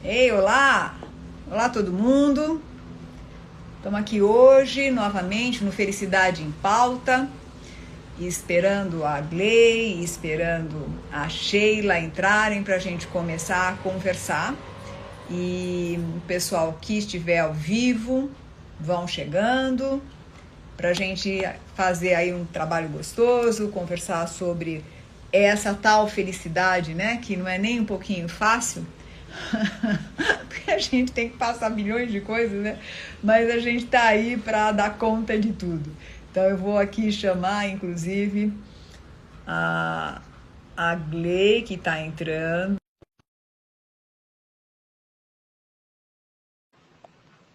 Ei, olá! Olá todo mundo! Estamos aqui hoje novamente no Felicidade em Pauta, esperando a Gley, esperando a Sheila entrarem para a gente começar a conversar. E o pessoal que estiver ao vivo vão chegando para a gente fazer aí um trabalho gostoso, conversar sobre essa tal felicidade, né? Que não é nem um pouquinho fácil. Porque a gente tem que passar milhões de coisas, né? Mas a gente tá aí para dar conta de tudo. Então eu vou aqui chamar, inclusive, a Gley, que está entrando,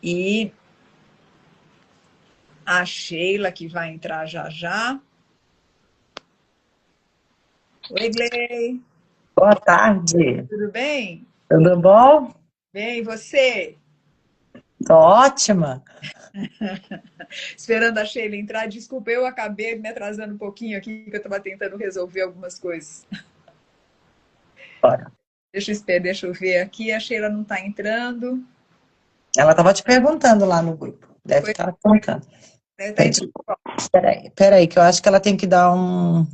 e a Sheila, que vai entrar já já. Oi, Gley, Boa tarde, tudo bem? tudo bom? Bem, e você? Tô ótima. Esperando a Sheila entrar. Desculpa, eu acabei me atrasando um pouquinho aqui, que eu estava tentando resolver algumas coisas. Bora. Deixa eu ver aqui, a Sheila não está entrando. Ela estava te perguntando lá no grupo. Deve Pois estar contando. é, tá entrando. Peraí, que eu acho que ela tem que dar um.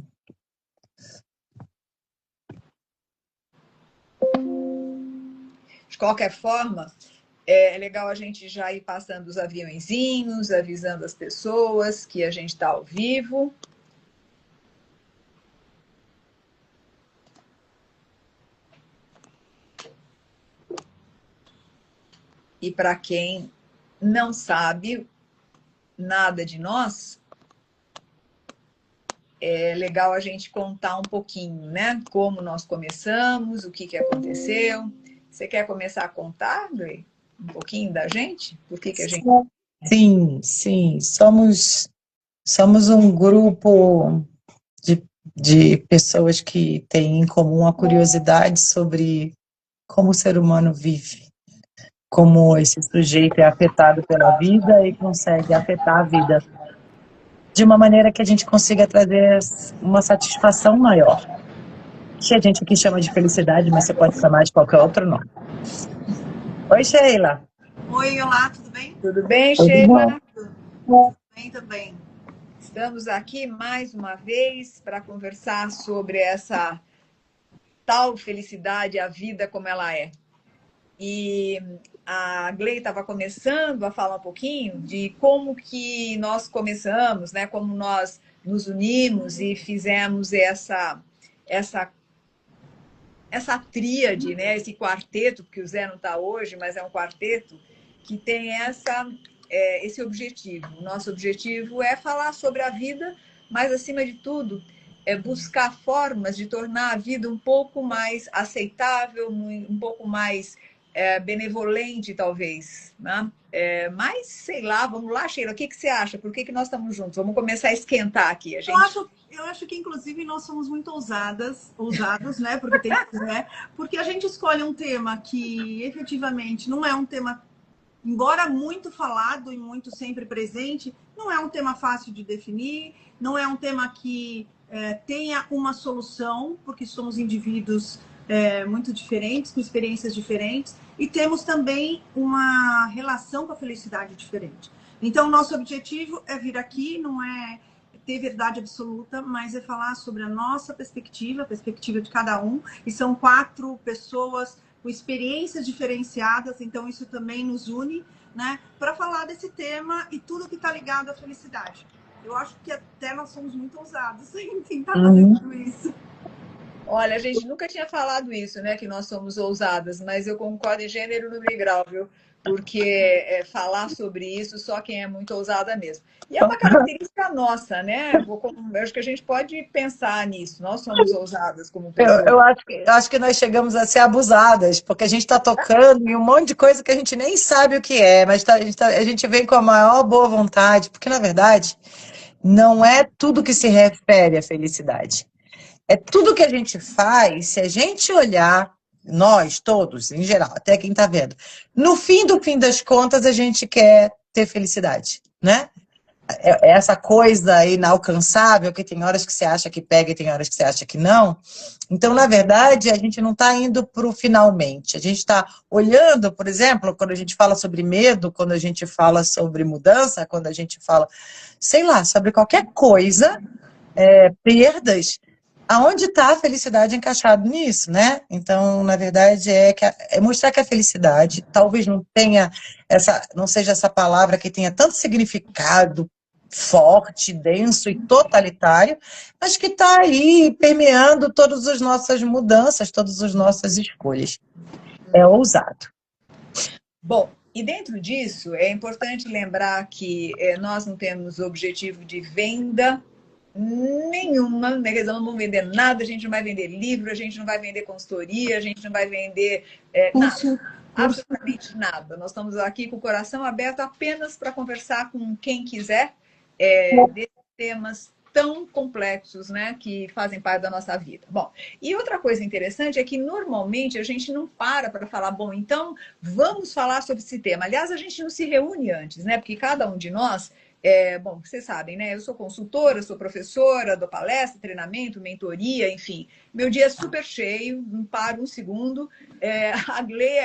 De qualquer forma, é legal a gente já ir passando os aviõezinhos, avisando as pessoas que a gente está ao vivo. E para quem não sabe nada de nós, é legal a gente contar um pouquinho, né? Como nós começamos, o que aconteceu. Você quer começar a contar, Gray? Um pouquinho da gente? Por que a gente... Sim, sim. Somos um grupo de pessoas que têm em comum a curiosidade sobre como o ser humano vive, como esse sujeito é afetado pela vida e consegue afetar a vida de uma maneira que a gente consiga trazer uma satisfação maior. Que a gente aqui chama de felicidade, mas você pode chamar de qualquer outro nome. Oi, Sheila. Oi, olá, tudo bem? Tudo bem, Tudo Sheila? bom? Bem também. Estamos aqui mais uma vez para conversar sobre essa tal felicidade, a vida como ela é. E a Gley estava começando a falar um pouquinho de como que nós começamos, né? Como nós nos unimos e fizemos essa essa tríade, né? Esse quarteto, porque o Zé não está hoje, mas é um quarteto que tem esse objetivo. O nosso objetivo é falar sobre a vida, mas acima de tudo é buscar formas de tornar a vida um pouco mais aceitável, um pouco mais benevolente, talvez, né? Mas, sei lá, vamos lá, Sheila, o que você acha? Por que nós estamos juntos? Vamos começar a esquentar aqui. Eu acho que, inclusive, nós somos muito ousados, né? Porque a gente escolhe um tema que, efetivamente, não é um tema, embora muito falado e muito sempre presente, não é um tema fácil de definir, não é um tema que tenha uma solução, porque somos indivíduos muito diferentes, com experiências diferentes, e temos também uma relação com a felicidade diferente. Então, nosso objetivo é vir aqui, não é ter verdade absoluta, mas é falar sobre a nossa perspectiva, a perspectiva de cada um, e são 4 pessoas com experiências diferenciadas, então isso também nos une, né, para falar desse tema e tudo que está ligado à felicidade. Eu acho que até nós somos muito ousados em tentar fazer tudo isso. Olha, a gente nunca tinha falado isso, né? Que nós somos ousadas, mas eu concordo em gênero, número e grau, viu? Porque falar sobre isso só quem é muito ousada mesmo. E é uma característica nossa, né? Eu acho que a gente pode pensar nisso. Nós somos ousadas como pessoas. Eu acho que nós chegamos a ser abusadas, porque a gente está tocando em um monte de coisa que a gente nem sabe o que é, mas a gente vem com a maior boa vontade, porque, na verdade, não é tudo que se refere à felicidade. É tudo que a gente faz, se a gente olhar, nós todos, em geral, até quem está vendo, no fim do fim das contas, a gente quer ter felicidade, né? essa coisa inalcançável, que tem horas que você acha que pega e tem horas que você acha que não. Então, na verdade, a gente não está indo para o finalmente. A gente está olhando, por exemplo, quando a gente fala sobre medo, quando a gente fala sobre mudança, quando a gente fala, sei lá, sobre qualquer coisa, perdas, aonde está a felicidade encaixada nisso, né? Então, na verdade, é mostrar que a felicidade talvez não tenha não seja essa palavra que tenha tanto significado forte, denso e totalitário, mas que está aí permeando todas as nossas mudanças, todas as nossas escolhas. É ousado. Bom, e dentro disso, é importante lembrar que nós não temos objetivo de venda nenhuma, né? Nós não vamos vender nada, a gente não vai vender livro, a gente não vai vender consultoria, a gente não vai vender nada, absolutamente nada. Nós estamos aqui com o coração aberto apenas para conversar com quem quiser desses temas tão complexos, né, que fazem parte da nossa vida. Bom, e outra coisa interessante é que normalmente a gente não para falar, bom, então vamos falar sobre esse tema. Aliás, a gente não se reúne antes, né, porque cada um de nós bom, vocês sabem, né? Eu sou consultora, sou professora, dou palestra, treinamento, mentoria, enfim. Meu dia é super cheio, não paro um segundo. A Gley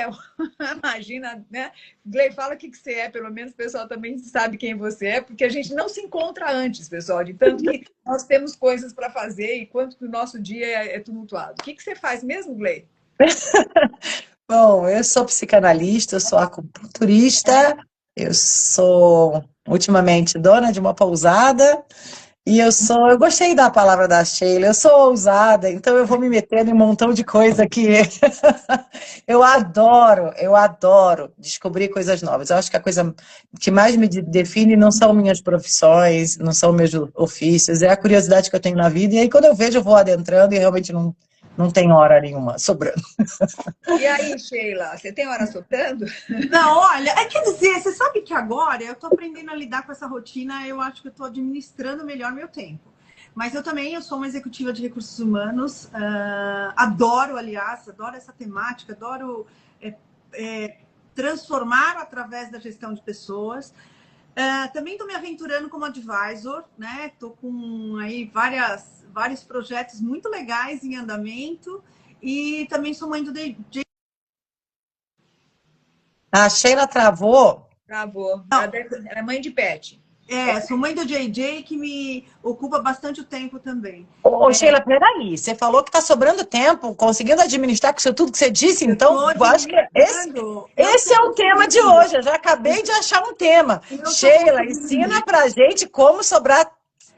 imagina, né? Gley, fala o que você é, pelo menos o pessoal também sabe quem você é, porque a gente não se encontra antes, pessoal, de tanto que nós temos coisas para fazer e quanto que o nosso dia é tumultuado. O que você faz mesmo, Gley? Bom, eu sou psicanalista, eu sou acupunturista, eu sou ultimamente dona de uma pousada e eu gostei da palavra da Sheila, eu sou ousada, então eu vou me metendo em um montão de coisa que eu adoro descobrir coisas novas. Eu acho que a coisa que mais me define não são minhas profissões, não são meus ofícios, é a curiosidade que eu tenho na vida, e aí quando eu vejo eu vou adentrando e realmente não tem hora nenhuma sobrando. E aí, Sheila, você tem hora sobrando? Não, olha, quer dizer, você sabe que agora eu tô aprendendo a lidar com essa rotina, eu acho que eu tô administrando melhor meu tempo. Mas eu sou uma executiva de recursos humanos, adoro essa temática, adoro transformar através da gestão de pessoas. Também estou me aventurando como advisor, né? Estou com aí vários projetos muito legais em andamento e também sou mãe do DJ. A Sheila travou? Travou. Ela é mãe de pet. Sou mãe do JJ, que me ocupa bastante o tempo também. Ô, Sheila, peraí, você falou que está sobrando tempo, conseguindo administrar com isso tudo que você disse, então eu acho que esse é o tema de hoje, eu já acabei de achar um tema. Sheila, ensina pra gente como sobrar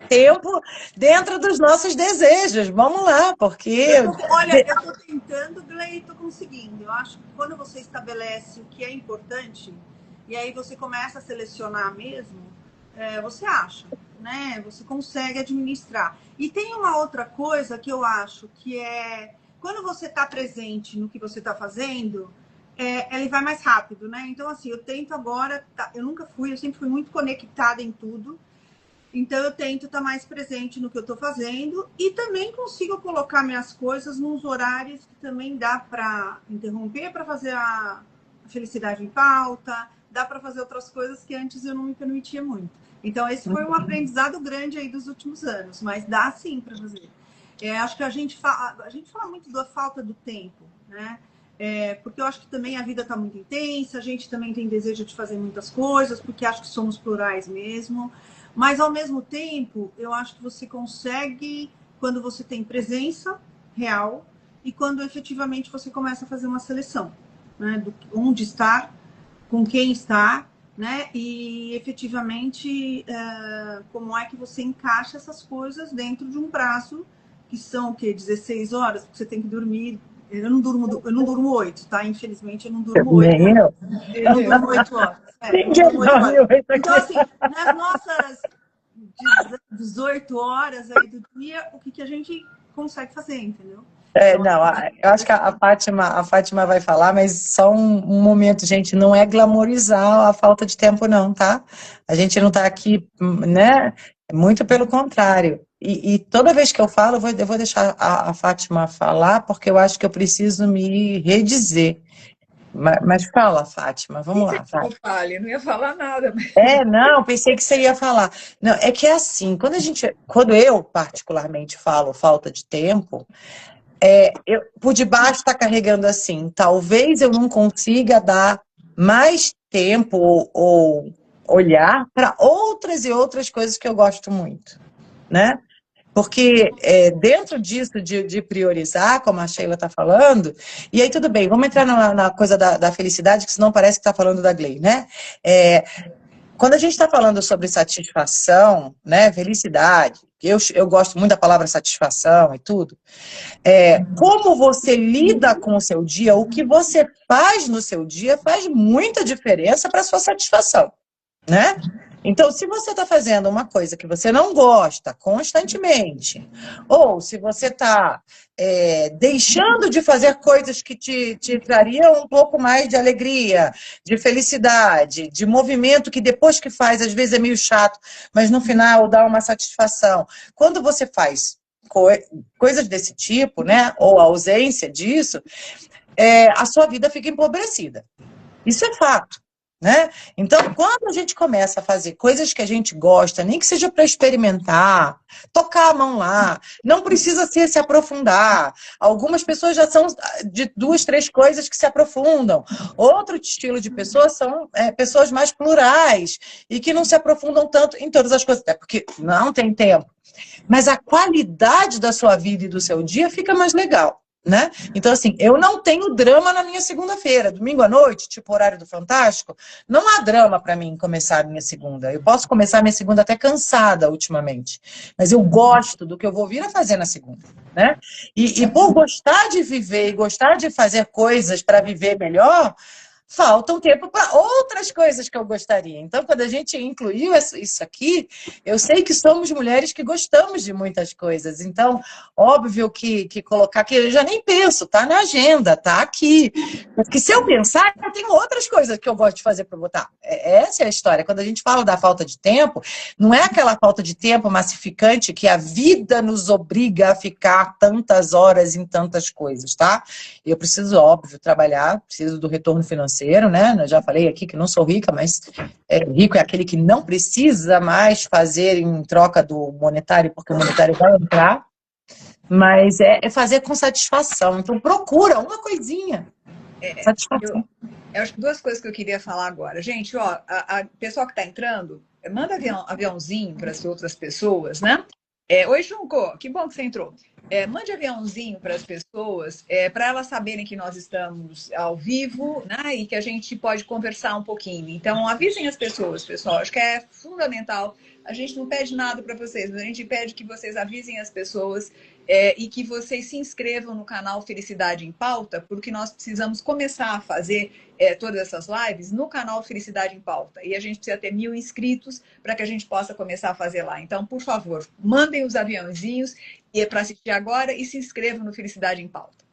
tempo dentro dos nossos desejos, vamos lá, porque... Olha, eu estou tentando, Gley, estou conseguindo. Eu acho que quando você estabelece o que é importante, e aí você começa a selecionar mesmo, você acha, né? Você consegue administrar. E tem uma outra coisa que eu acho que quando você está presente no que você está fazendo, ele vai mais rápido, né? Então, assim, eu tento agora, eu sempre fui muito conectada em tudo, então eu tento estar mais presente no que eu estou fazendo e também consigo colocar minhas coisas nos horários que também dá para interromper, para fazer a felicidade em pauta, dá para fazer outras coisas que antes eu não me permitia muito. Então, esse foi um aprendizado grande aí dos últimos anos, mas dá sim para fazer. Acho que a gente fala muito da falta do tempo, né? Porque eu acho que também a vida está muito intensa, a gente também tem desejo de fazer muitas coisas, porque acho que somos plurais mesmo. Mas, ao mesmo tempo, eu acho que você consegue quando você tem presença real e quando efetivamente você começa a fazer uma seleção, né? Do onde estar, com quem estar, né? E efetivamente como é que você encaixa essas coisas dentro de um prazo que são o quê? 16 horas, porque você tem que dormir. Eu não durmo 8, tá? Infelizmente eu não durmo 8. Eu não durmo 8 horas. Então, assim, nas nossas 18 horas aí do dia, o que a gente consegue fazer, entendeu? Eu acho que a Fátima vai falar, mas só um momento, gente, não é glamorizar a falta de tempo não, tá? A gente não tá aqui, né? Muito pelo contrário. E toda vez que eu falo, eu vou deixar a Fátima falar, porque eu acho que eu preciso me redizer. Mas fala, Fátima, vamos lá, Não fale, não ia falar nada. Não, pensei que você ia falar. Não, é que é assim, quando eu particularmente falo falta de tempo, por debaixo está carregando assim, talvez eu não consiga dar mais tempo ou olhar para outras e outras coisas que eu gosto muito, né? Porque dentro disso de priorizar, como a Sheila está falando, e aí tudo bem, vamos entrar na coisa da felicidade, que senão parece que está falando da Glei, né? Quando a gente está falando sobre satisfação, né, felicidade, eu gosto muito da palavra satisfação e tudo, como você lida com o seu dia, o que você faz no seu dia faz muita diferença para a sua satisfação, né? Então, se você está fazendo uma coisa que você não gosta constantemente, ou se você está deixando de fazer coisas que te trariam um pouco mais de alegria, de felicidade, de movimento que depois que faz, às vezes é meio chato, mas no final dá uma satisfação. Quando você faz coisas desse tipo, né, ou a ausência disso, a sua vida fica empobrecida. Isso é fato. Né? Então, quando a gente começa a fazer coisas que a gente gosta, nem que seja para experimentar, tocar a mão lá, não precisa se aprofundar. Algumas pessoas já são de 2, 3 coisas que se aprofundam. Outro estilo de pessoas são pessoas mais plurais e que não se aprofundam tanto em todas as coisas, até porque não tem tempo. Mas a qualidade da sua vida e do seu dia fica mais legal. Né? Então, assim, eu não tenho drama na minha segunda-feira. Domingo à noite, tipo horário do Fantástico, não há drama para mim começar a minha segunda. Eu posso começar a minha segunda até cansada ultimamente, mas eu gosto do que eu vou vir a fazer na segunda, né? E por gostar de viver e gostar de fazer coisas para viver melhor, falta um tempo para outras coisas que eu gostaria. Então, quando a gente incluiu isso aqui, eu sei que somos mulheres que gostamos de muitas coisas. Então, óbvio que colocar aqui, eu já nem penso, tá na agenda, tá aqui. Porque se eu pensar, eu tenho outras coisas que eu gosto de fazer para botar. Essa é a história. Quando a gente fala da falta de tempo, não é aquela falta de tempo massificante que a vida nos obriga a ficar tantas horas em tantas coisas, tá? Eu preciso, óbvio, trabalhar, preciso do retorno financeiro, né? Eu já falei aqui que não sou rica, mas rico é aquele que não precisa mais fazer em troca do monetário, porque o monetário vai entrar, mas é fazer com satisfação. Então, procura uma coisinha. Satisfação. Eu acho que 2 coisas que eu queria falar agora. Gente, ó, a pessoal que está entrando, manda aviãozinho para as outras pessoas, né? Oi, Junco, que bom que você entrou. Mande aviãozinho para as pessoas, para elas saberem que nós estamos ao vivo, né? E que a gente pode conversar um pouquinho. Então, avisem as pessoas, pessoal. Acho que é fundamental. A gente não pede nada para vocês, mas a gente pede que vocês avisem as pessoas e que vocês se inscrevam no canal Felicidade em Pauta, porque nós precisamos começar a fazer todas essas lives no canal Felicidade em Pauta. E a gente precisa ter 1000 inscritos para que a gente possa começar a fazer lá. Então, por favor, mandem os aviãozinhos para assistir agora e se inscrevam no Felicidade em Pauta.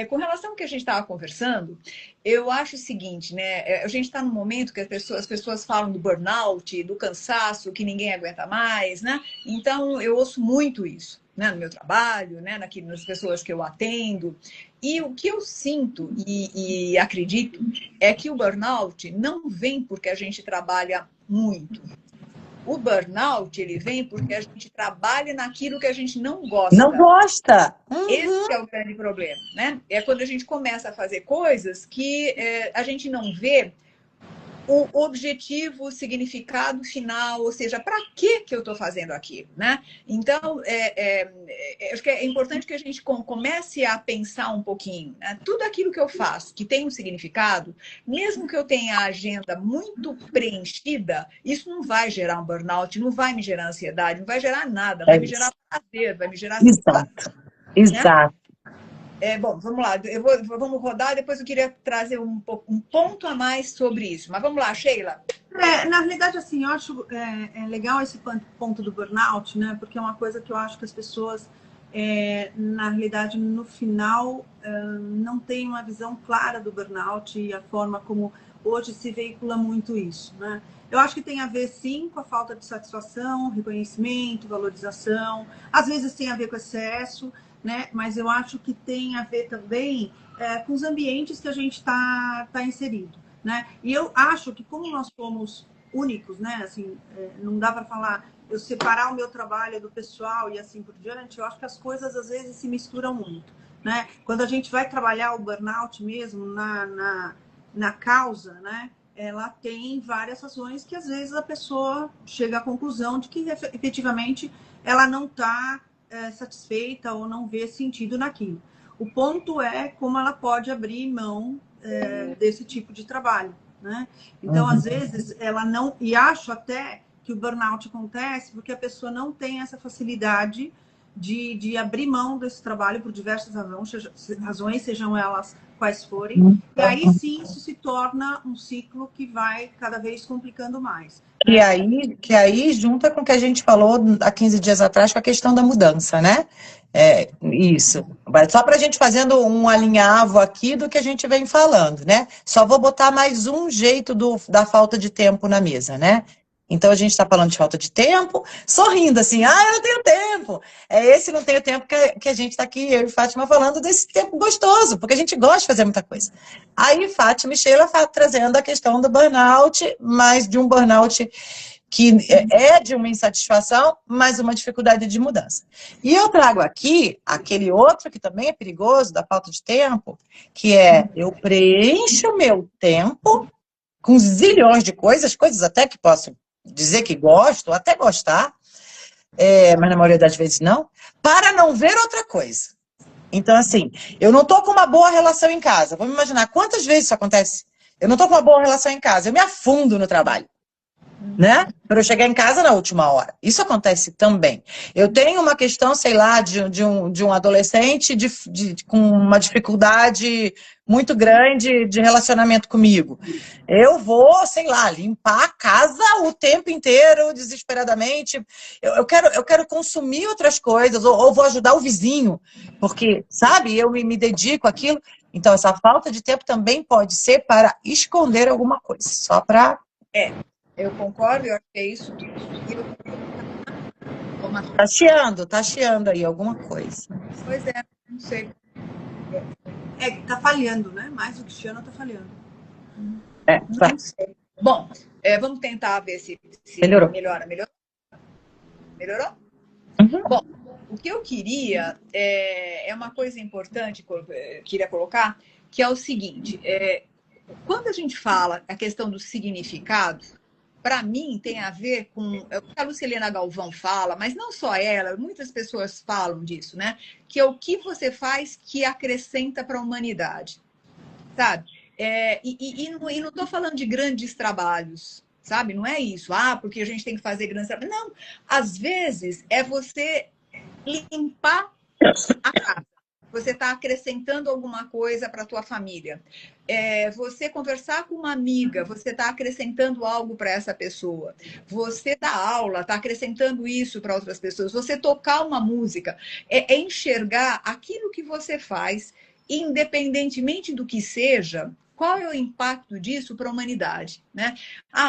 Com relação ao que a gente estava conversando, eu acho o seguinte, né? A gente está num momento que as pessoas falam do burnout, do cansaço, que ninguém aguenta mais, né? Então, eu ouço muito isso, né? No meu trabalho, né? Nas pessoas que eu atendo. E o que eu sinto e acredito é que o burnout não vem porque a gente trabalha muito. O burnout, ele vem porque a gente trabalha naquilo que a gente não gosta. Não gosta. Esse é o grande problema, né? É quando a gente começa a fazer coisas que a gente não vê o objetivo, o significado final, ou seja, para que eu estou fazendo aquilo, né? Então, acho que é importante que a gente comece a pensar um pouquinho, né? Tudo aquilo que eu faço que tem um significado, mesmo que eu tenha a agenda muito preenchida, isso não vai gerar um burnout, não vai me gerar ansiedade, não vai gerar nada, vai me gerar prazer, vai me gerar Exato, exato. Bom, vamos lá, vamos rodar, depois eu queria trazer um ponto a mais sobre isso. Mas vamos lá, Sheila. Na realidade, assim, eu acho legal esse ponto do burnout, né? Porque é uma coisa que eu acho que as pessoas, na realidade, no final, não têm uma visão clara do burnout e a forma como hoje se veicula muito isso, né? Eu acho que tem a ver, sim, com a falta de satisfação, reconhecimento, valorização. Às vezes tem a ver com excesso, né? Mas eu acho que tem a ver também com os ambientes que a gente está inserido, né? E eu acho que como nós somos únicos, né? Assim, não dá para falar, eu separar o meu trabalho do pessoal e assim por diante. Eu acho que as coisas às vezes se misturam muito, né? Quando a gente vai trabalhar o burnout mesmo na causa, né? Ela tem várias razões que às vezes a pessoa chega à conclusão de que efetivamente ela não está satisfeita ou não vê sentido naquilo. O ponto é como ela pode abrir mão desse tipo de trabalho, né? Então, às vezes, ela não... E acho até que o burnout acontece porque a pessoa não tem essa facilidade de abrir mão desse trabalho por diversas razões, sejam elas quais forem. E aí, sim, isso se torna um ciclo que vai cada vez complicando mais. Que aí junta com o que a gente falou há 15 dias atrás com a questão da mudança, né? Isso. Só para a gente fazendo um alinhavo aqui do que a gente vem falando, né? Só vou botar mais um jeito da falta de tempo na mesa, né? Então a gente está falando de falta de tempo, sorrindo assim, eu não tenho tempo. É esse não tenho tempo que a gente está aqui, eu e Fátima, falando desse tempo gostoso, porque a gente gosta de fazer muita coisa. Aí Fátima e Sheila trazendo a questão do burnout, mas de um burnout que é de uma insatisfação, mas uma dificuldade de mudança. E eu trago aqui aquele outro que também é perigoso, da falta de tempo, que é eu preencho o meu tempo com zilhões de coisas até que posso dizer que gosto, até gostar, mas na maioria das vezes não, para não ver outra coisa. Então, assim, eu não estou com uma boa relação em casa. Vamos imaginar quantas vezes isso acontece. Eu não estou com uma boa relação em casa, eu me afundo no trabalho, né? Para eu chegar em casa na última hora. Isso acontece também. Eu tenho uma questão, sei lá, de um adolescente com uma dificuldade muito grande de relacionamento comigo. Eu vou, sei lá, limpar a casa o tempo inteiro, desesperadamente. Eu quero consumir outras coisas, ou vou ajudar o vizinho, porque, sabe, eu me dedico àquilo. Então, essa falta de tempo também pode ser para esconder alguma coisa, só para... Eu concordo, eu acho que é isso tudo. Tá chiando aí alguma coisa. Pois é, não sei. Tá falhando, né? Mais do que chiando, tá falhando. Não sei. Bom, vamos tentar ver se Melhorou. Melhora. Melhorou? Uhum. Bom, o que eu queria é uma coisa importante que eu queria colocar, que é o seguinte, quando a gente fala a questão do significado, para mim tem a ver com o que a Lucilena Galvão fala, mas não só ela, muitas pessoas falam disso, né? Que é o que você faz que acrescenta para a humanidade, sabe? E não estou falando de grandes trabalhos, sabe? Não é isso, porque a gente tem que fazer grandes trabalhos. Não, às vezes é você limpar a casa. Você está acrescentando alguma coisa para a tua família. Você conversar com uma amiga, você está acrescentando algo para essa pessoa. Você dá aula, está acrescentando isso para outras pessoas. Você tocar uma música. É enxergar aquilo que você faz, independentemente do que seja, qual é o impacto disso para a humanidade, né?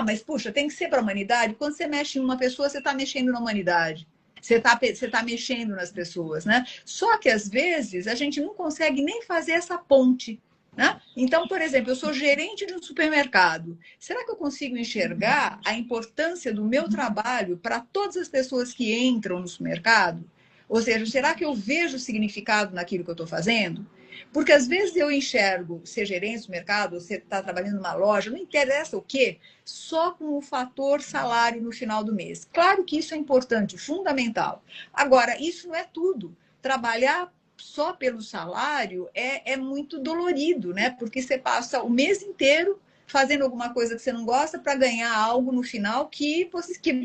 Mas, puxa, tem que ser para a humanidade? Quando você mexe em uma pessoa, você está mexendo na humanidade. Você tá mexendo nas pessoas, né? Só que, às vezes, a gente não consegue nem fazer essa ponte, né? Então, por exemplo, eu sou gerente de um supermercado. Será que eu consigo enxergar a importância do meu trabalho para todas as pessoas que entram no supermercado? Ou seja, será que eu vejo significado naquilo que eu estou fazendo? Porque, às vezes, eu enxergo ser gerente do mercado, ou você está trabalhando numa loja, não interessa o quê, só com o fator salário no final do mês. Claro que isso é importante, fundamental. Agora, isso não é tudo. Trabalhar só pelo salário é muito dolorido, né? Porque você passa o mês inteiro fazendo alguma coisa que você não gosta para ganhar algo no final que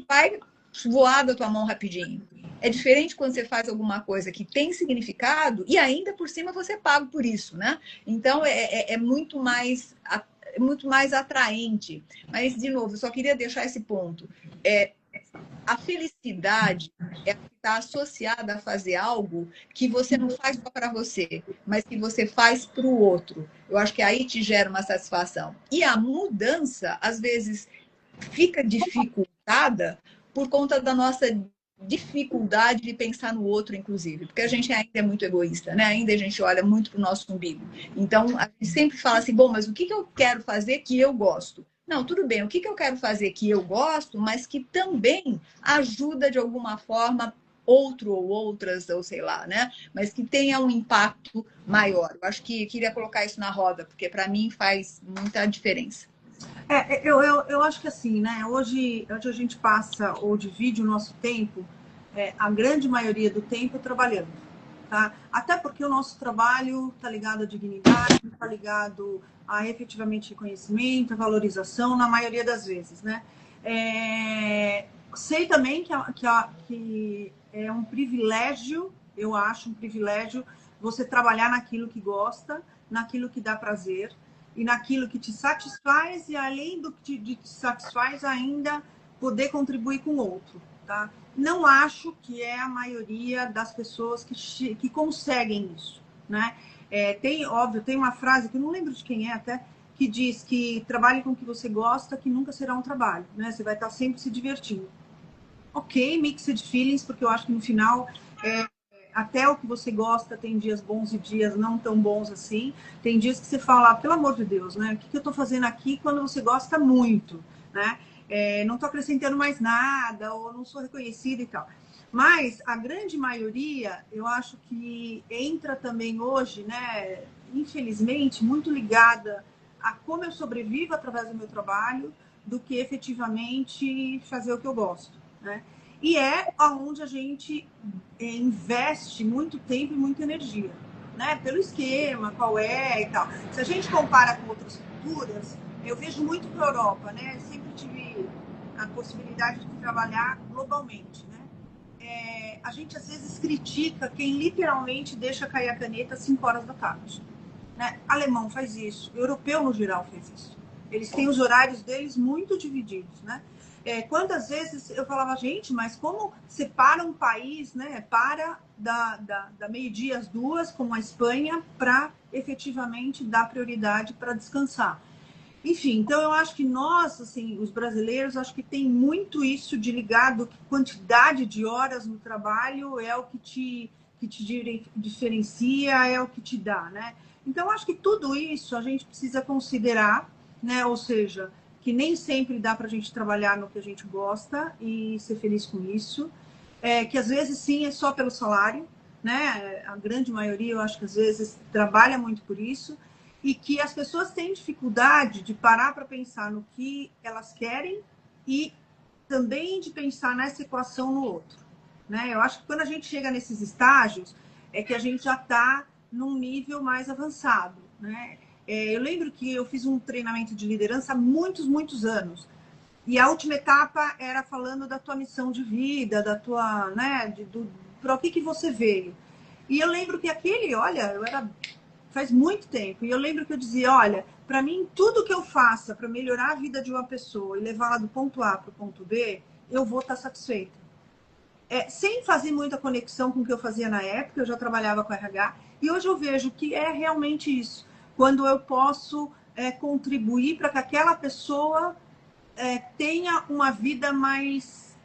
vai voar da tua mão rapidinho. É diferente quando você faz alguma coisa que tem significado e ainda por cima você paga por isso, né? Então é muito mais atraente. Mas, de novo, eu só queria deixar esse ponto. A felicidade está associada a fazer algo que você não faz só para você, mas que você faz para o outro. Eu acho que aí te gera uma satisfação. E a mudança, às vezes, fica dificultada por conta da nossa dificuldade de pensar no outro, inclusive, porque a gente ainda é muito egoísta, né? Ainda a gente olha muito para o nosso umbigo. Então, a gente sempre fala assim, bom, mas o que eu quero fazer que eu gosto? Não, tudo bem, o que eu quero fazer que eu gosto, mas que também ajuda de alguma forma outro ou outras, ou sei lá, né? Mas que tenha um impacto maior. Eu acho que queria colocar isso na roda, porque para mim faz muita diferença. Eu acho que assim, né? Hoje a gente passa ou divide o nosso tempo, a grande maioria do tempo trabalhando, tá? Até porque o nosso trabalho está ligado à dignidade, está ligado a efetivamente reconhecimento, a valorização, na maioria das vezes, né? Sei também que é um privilégio, eu acho um privilégio você trabalhar naquilo que gosta, naquilo que dá prazer, e naquilo que te satisfaz, e além do que te satisfaz, ainda poder contribuir com o outro, tá? Não acho que é a maioria das pessoas que conseguem isso, né? Tem uma frase que eu não lembro de quem é até, que diz que trabalhe com o que você gosta, que nunca será um trabalho, né? Você vai estar sempre se divertindo. Ok, mixed feelings, porque eu acho que no final até o que você gosta tem dias bons e dias não tão bons assim. Tem dias que você fala, pelo amor de Deus, né? O que eu estou fazendo aqui quando você gosta muito, né? Não estou acrescentando mais nada, ou não sou reconhecida e tal. Mas a grande maioria, eu acho que entra também hoje, né? Infelizmente, muito ligada a como eu sobrevivo através do meu trabalho, do que efetivamente fazer o que eu gosto, né? E é onde a gente investe muito tempo e muita energia, né? Pelo esquema, qual é e tal. Se a gente compara com outras culturas, eu vejo muito para a Europa, né? Sempre tive a possibilidade de trabalhar globalmente, né? A gente às vezes critica quem literalmente deixa cair a caneta às 5 horas da tarde, né? Alemão faz isso, europeu no geral faz isso. Eles têm os horários deles muito divididos, né? Quantas vezes eu falava, gente, mas como separa um país, né? Para da meio-dia às 2, como a Espanha, para efetivamente dar prioridade para descansar. Enfim, então eu acho que nós, assim, os brasileiros, acho que tem muito isso de ligado que quantidade de horas no trabalho é o que te diferencia, é o que te dá, né? Então, acho que tudo isso a gente precisa considerar, né? Ou seja, que nem sempre dá para a gente trabalhar no que a gente gosta e ser feliz com isso. Que às vezes, sim, é só pelo salário, né? A grande maioria, eu acho que às vezes trabalha muito por isso. E que as pessoas têm dificuldade de parar para pensar no que elas querem e também de pensar nessa equação no outro, né? Eu acho que quando a gente chega nesses estágios, é que a gente já está num nível mais avançado, né? Eu lembro que eu fiz um treinamento de liderança há muitos, muitos anos. E a última etapa era falando da tua missão de vida, da tua, né, para o que você veio. E eu lembro que faz muito tempo, e eu lembro que eu dizia, olha, para mim, tudo que eu faça para melhorar a vida de uma pessoa e levá-la do ponto A para o ponto B, eu vou estar satisfeita. Sem fazer muita conexão com o que eu fazia na época, eu já trabalhava com RH, e hoje eu vejo que é realmente isso. Quando eu posso contribuir para que aquela pessoa tenha uma vida mais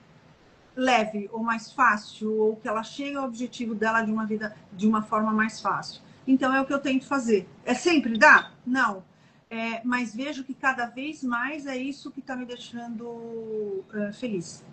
leve ou mais fácil, ou que ela chegue ao objetivo dela de uma vida de uma forma mais fácil. Então é o que eu tento fazer. Sempre dá? Não. Mas vejo que cada vez mais é isso que está me deixando feliz.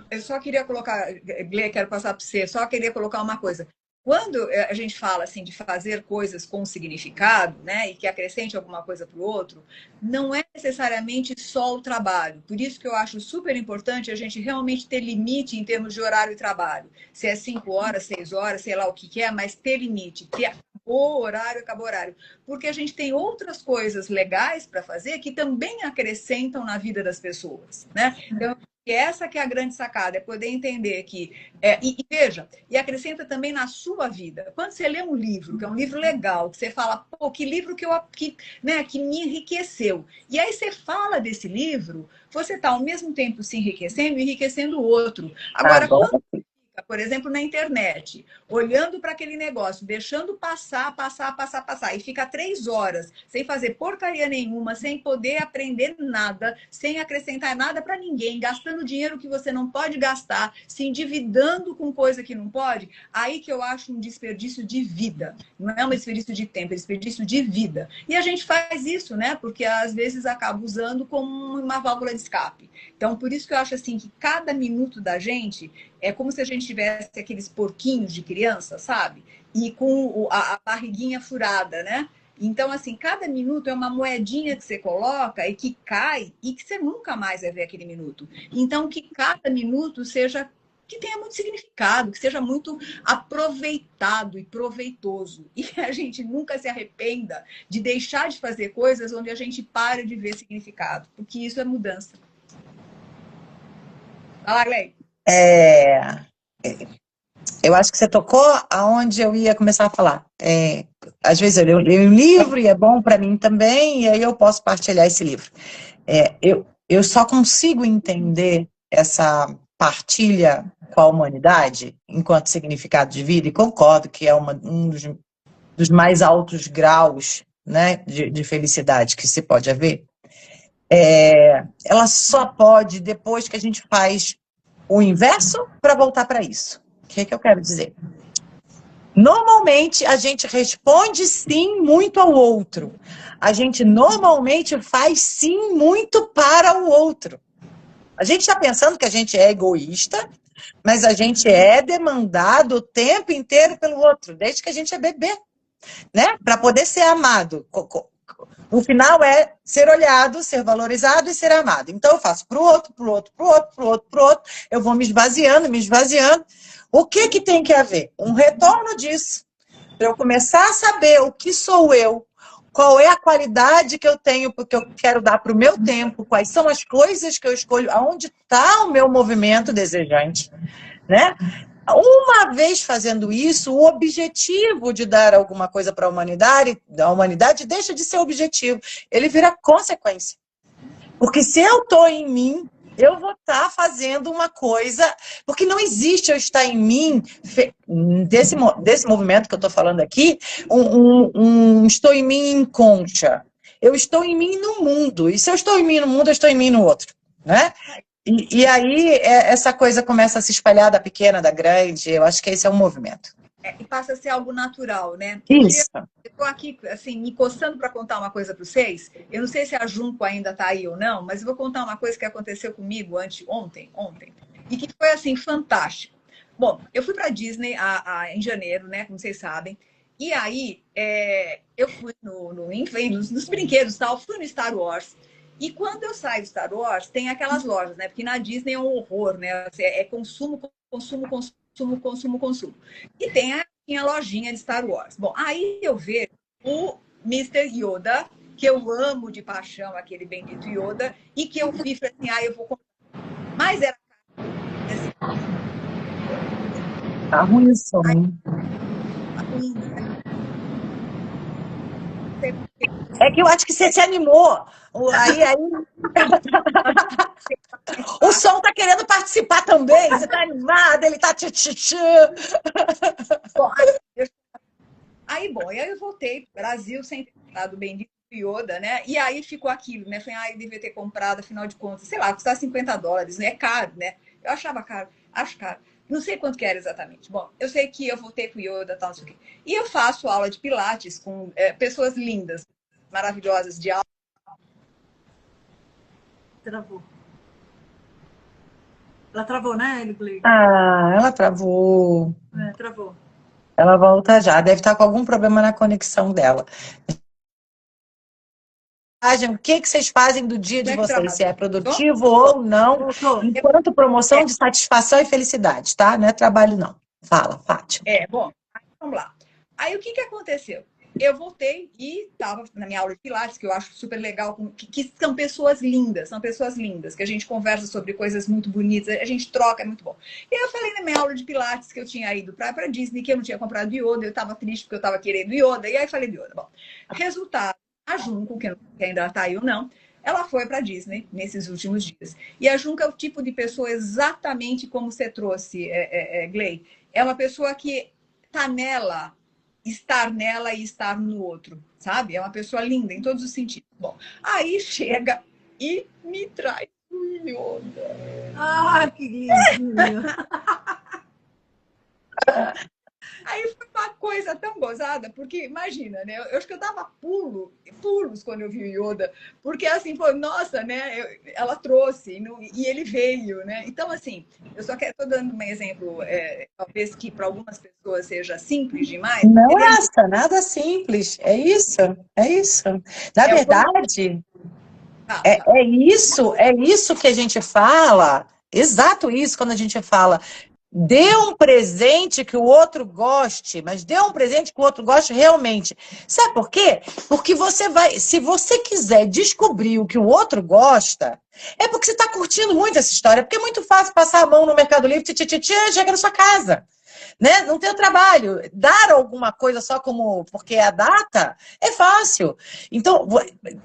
Eu só queria colocar, Glê, quero passar para você, só queria colocar uma coisa. Quando a gente fala assim de fazer coisas com significado, né, e que acrescente alguma coisa para o outro, não é necessariamente só o trabalho. Por isso que eu acho super importante a gente realmente ter limite em termos de horário de trabalho. Se é 5 horas, 6 horas, sei lá o que é, mas ter limite. Que acabou o horário, acabou o horário. Porque a gente tem outras coisas legais para fazer que também acrescentam na vida das pessoas, né? Então, e essa que é a grande sacada, é poder entender que... e veja, e acrescenta também na sua vida. Quando você lê um livro, que é um livro legal, que você fala, pô, que livro que me enriqueceu. E aí você fala desse livro, você está ao mesmo tempo se enriquecendo e enriquecendo o outro. Agora, quando fica por exemplo, na internet, olhando para aquele negócio, deixando passar, e fica 3 horas sem fazer porcaria nenhuma, sem poder aprender nada, sem acrescentar nada para ninguém, gastando dinheiro que você não pode gastar, se endividando com coisa que não pode, aí que eu acho um desperdício de vida. Não é um desperdício de tempo, é um desperdício de vida. E a gente faz isso, né? Porque às vezes acaba usando como uma válvula de escape. Então, por isso que eu acho assim que cada minuto da gente é como se a gente tivesse aqueles porquinhos de criança, sabe? E com a barriguinha furada, né? Então, assim, cada minuto é uma moedinha que você coloca e que cai e que você nunca mais vai ver aquele minuto. Então, que cada minuto seja, que tenha muito significado, que seja muito aproveitado e proveitoso. E a gente nunca se arrependa de deixar de fazer coisas onde a gente para de ver significado, porque isso é mudança. Fala, Glei. Eu acho que você tocou aonde eu ia começar a falar. Às vezes eu leio um livro e é bom para mim também, e aí eu posso partilhar esse livro. Eu só consigo entender essa partilha com a humanidade enquanto significado de vida, e concordo que é um dos mais altos graus, né, de felicidade que se pode haver. Ela só pode depois que a gente faz o inverso para voltar para isso. O que eu quero dizer? Normalmente a gente responde sim muito ao outro. A gente normalmente faz sim muito para o outro. A gente está pensando que a gente é egoísta, mas a gente é demandado o tempo inteiro pelo outro, desde que a gente é bebê, né? Para poder ser amado. O final é ser olhado, ser valorizado e ser amado. Então eu faço para o outro, para o outro, para o outro, para o outro, para o outro. Eu vou me esvaziando, me esvaziando. O que tem que haver? Um retorno disso. Para eu começar a saber o que sou eu, qual é a qualidade que eu tenho, porque eu quero dar para o meu tempo, quais são as coisas que eu escolho, aonde está o meu movimento desejante, né? Uma vez fazendo isso, o objetivo de dar alguma coisa para a humanidade deixa de ser objetivo, ele vira consequência. Porque se eu estou em mim, eu vou estar fazendo uma coisa, porque não existe eu estar em mim, desse movimento que eu estou falando aqui, estou em mim em concha. Eu estou em mim no mundo, e se eu estou em mim no mundo, eu estou em mim no outro, né? E aí essa coisa começa a se espalhar da pequena, da grande, eu acho que esse é um movimento. E passa a ser algo natural, né? Isso. Eu estou aqui, assim, me coçando para contar uma coisa para vocês. Eu não sei se a Junco ainda está aí ou não, mas eu vou contar uma coisa que aconteceu comigo ontem, e que foi, assim, fantástico. Bom, eu fui para a Disney em janeiro, né? Como vocês sabem. E aí, eu fui nos brinquedos e tal, fui no Star Wars. E quando eu saio do Star Wars, tem aquelas lojas, né? Porque na Disney é um horror, né? É consumo, consumo, consumo, consumo, consumo. E tem a minha lojinha de Star Wars. Bom, aí eu vejo o Mr. Yoda, que eu amo de paixão, aquele bendito Yoda, e que eu vi, falei assim, eu vou comprar. Mas era caro. Tá ruim o som. É que eu acho que você se animou. Aí... O som tá querendo participar também. Você tá animada, ele tá tchutchu. Bom, aí eu voltei pro Brasil sem ter comprado o bendito Yoda, né? E aí ficou aquilo, né? Falei, eu devia ter comprado, afinal de contas, sei lá, custar $50, né? É caro, né? Eu achava caro, acho caro. Não sei quanto que era exatamente. Bom, eu sei que eu voltei com o Yoda, tal, não sei o quê. E eu faço aula de pilates com pessoas lindas, maravilhosas de aula. Travou. Ela travou, né, Glei? Ela travou. Travou. Ela volta já. Deve estar com algum problema na conexão dela. O que vocês fazem do dia de vocês? Se é produtivo ou não, enquanto promoção de satisfação e felicidade, tá? Não é trabalho, não. Fala, Fátima. Bom, vamos lá. Aí o que aconteceu? Eu voltei e estava na minha aula de Pilates, que eu acho super legal, que são pessoas lindas, que a gente conversa sobre coisas muito bonitas, a gente troca, é muito bom. E aí eu falei na minha aula de Pilates que eu tinha ido para Disney, que eu não tinha comprado Yoda, eu estava triste porque eu estava querendo Yoda, e aí falei de Yoda. Bom, resultado, a Junco, que ainda está aí ou não, ela foi para a Disney nesses últimos dias. E a Junca é o tipo de pessoa exatamente como você trouxe, Gley. É uma pessoa que está nela, estar nela e estar no outro, sabe? É uma pessoa linda em todos os sentidos. Bom, aí chega e me traz o Yoda. Ah, que lindinho! Aí foi uma coisa tão gozada, porque imagina, né? Eu acho que eu dava pulos quando eu vi o Yoda, porque assim, foi, nossa, né? Ela trouxe e ele veio, né? Então, assim, eu só estou dando um exemplo, talvez que para algumas pessoas seja simples demais. Não, essa, nada simples. É isso, é isso. Na verdade, é isso que a gente fala, exato isso quando a gente fala. Dê um presente que o outro goste, mas dê um presente que o outro goste realmente. Sabe por quê? Porque você vai, se você quiser descobrir o que o outro gosta, é porque você está curtindo muito essa história, porque é muito fácil passar a mão no Mercado Livre, chega na sua casa. Né? Não tem o trabalho. Dar alguma coisa só como porque é a data é fácil. Então,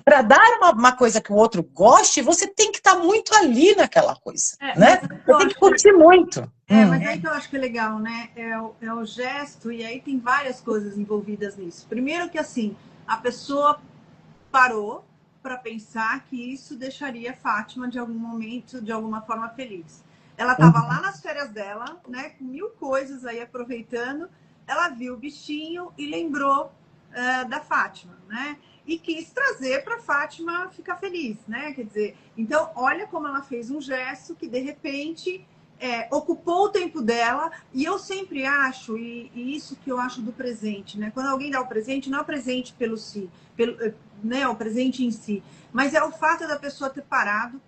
para dar uma coisa que o outro goste, você tem que estar muito ali naquela coisa. Né? Você tem que curtir muito. Mas aí que eu acho que é legal, né? É o gesto, e aí tem várias coisas envolvidas nisso. Primeiro que assim, a pessoa parou para pensar que isso deixaria Fátima de algum momento, de alguma forma feliz. Ela estava lá nas férias dela, né, com 1000 coisas aí aproveitando. Ela viu o bichinho e lembrou da Fátima, né? E quis trazer para Fátima ficar feliz, né? Quer dizer, então olha como ela fez um gesto que de repente ocupou o tempo dela. E eu sempre acho, e isso que eu acho do presente, né? Quando alguém dá o presente, não é o presente né, o presente em si, mas é o fato da pessoa ter parado,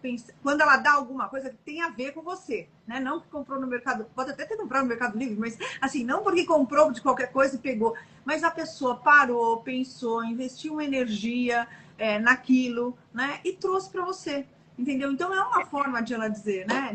quando ela dá alguma coisa que tem a ver com você, né? Não que comprou no mercado, pode até ter comprado no Mercado Livre, mas assim, não porque comprou de qualquer coisa e pegou, mas a pessoa parou, pensou, investiu uma energia naquilo, né? E trouxe para você, entendeu? Então é uma forma de ela dizer, né?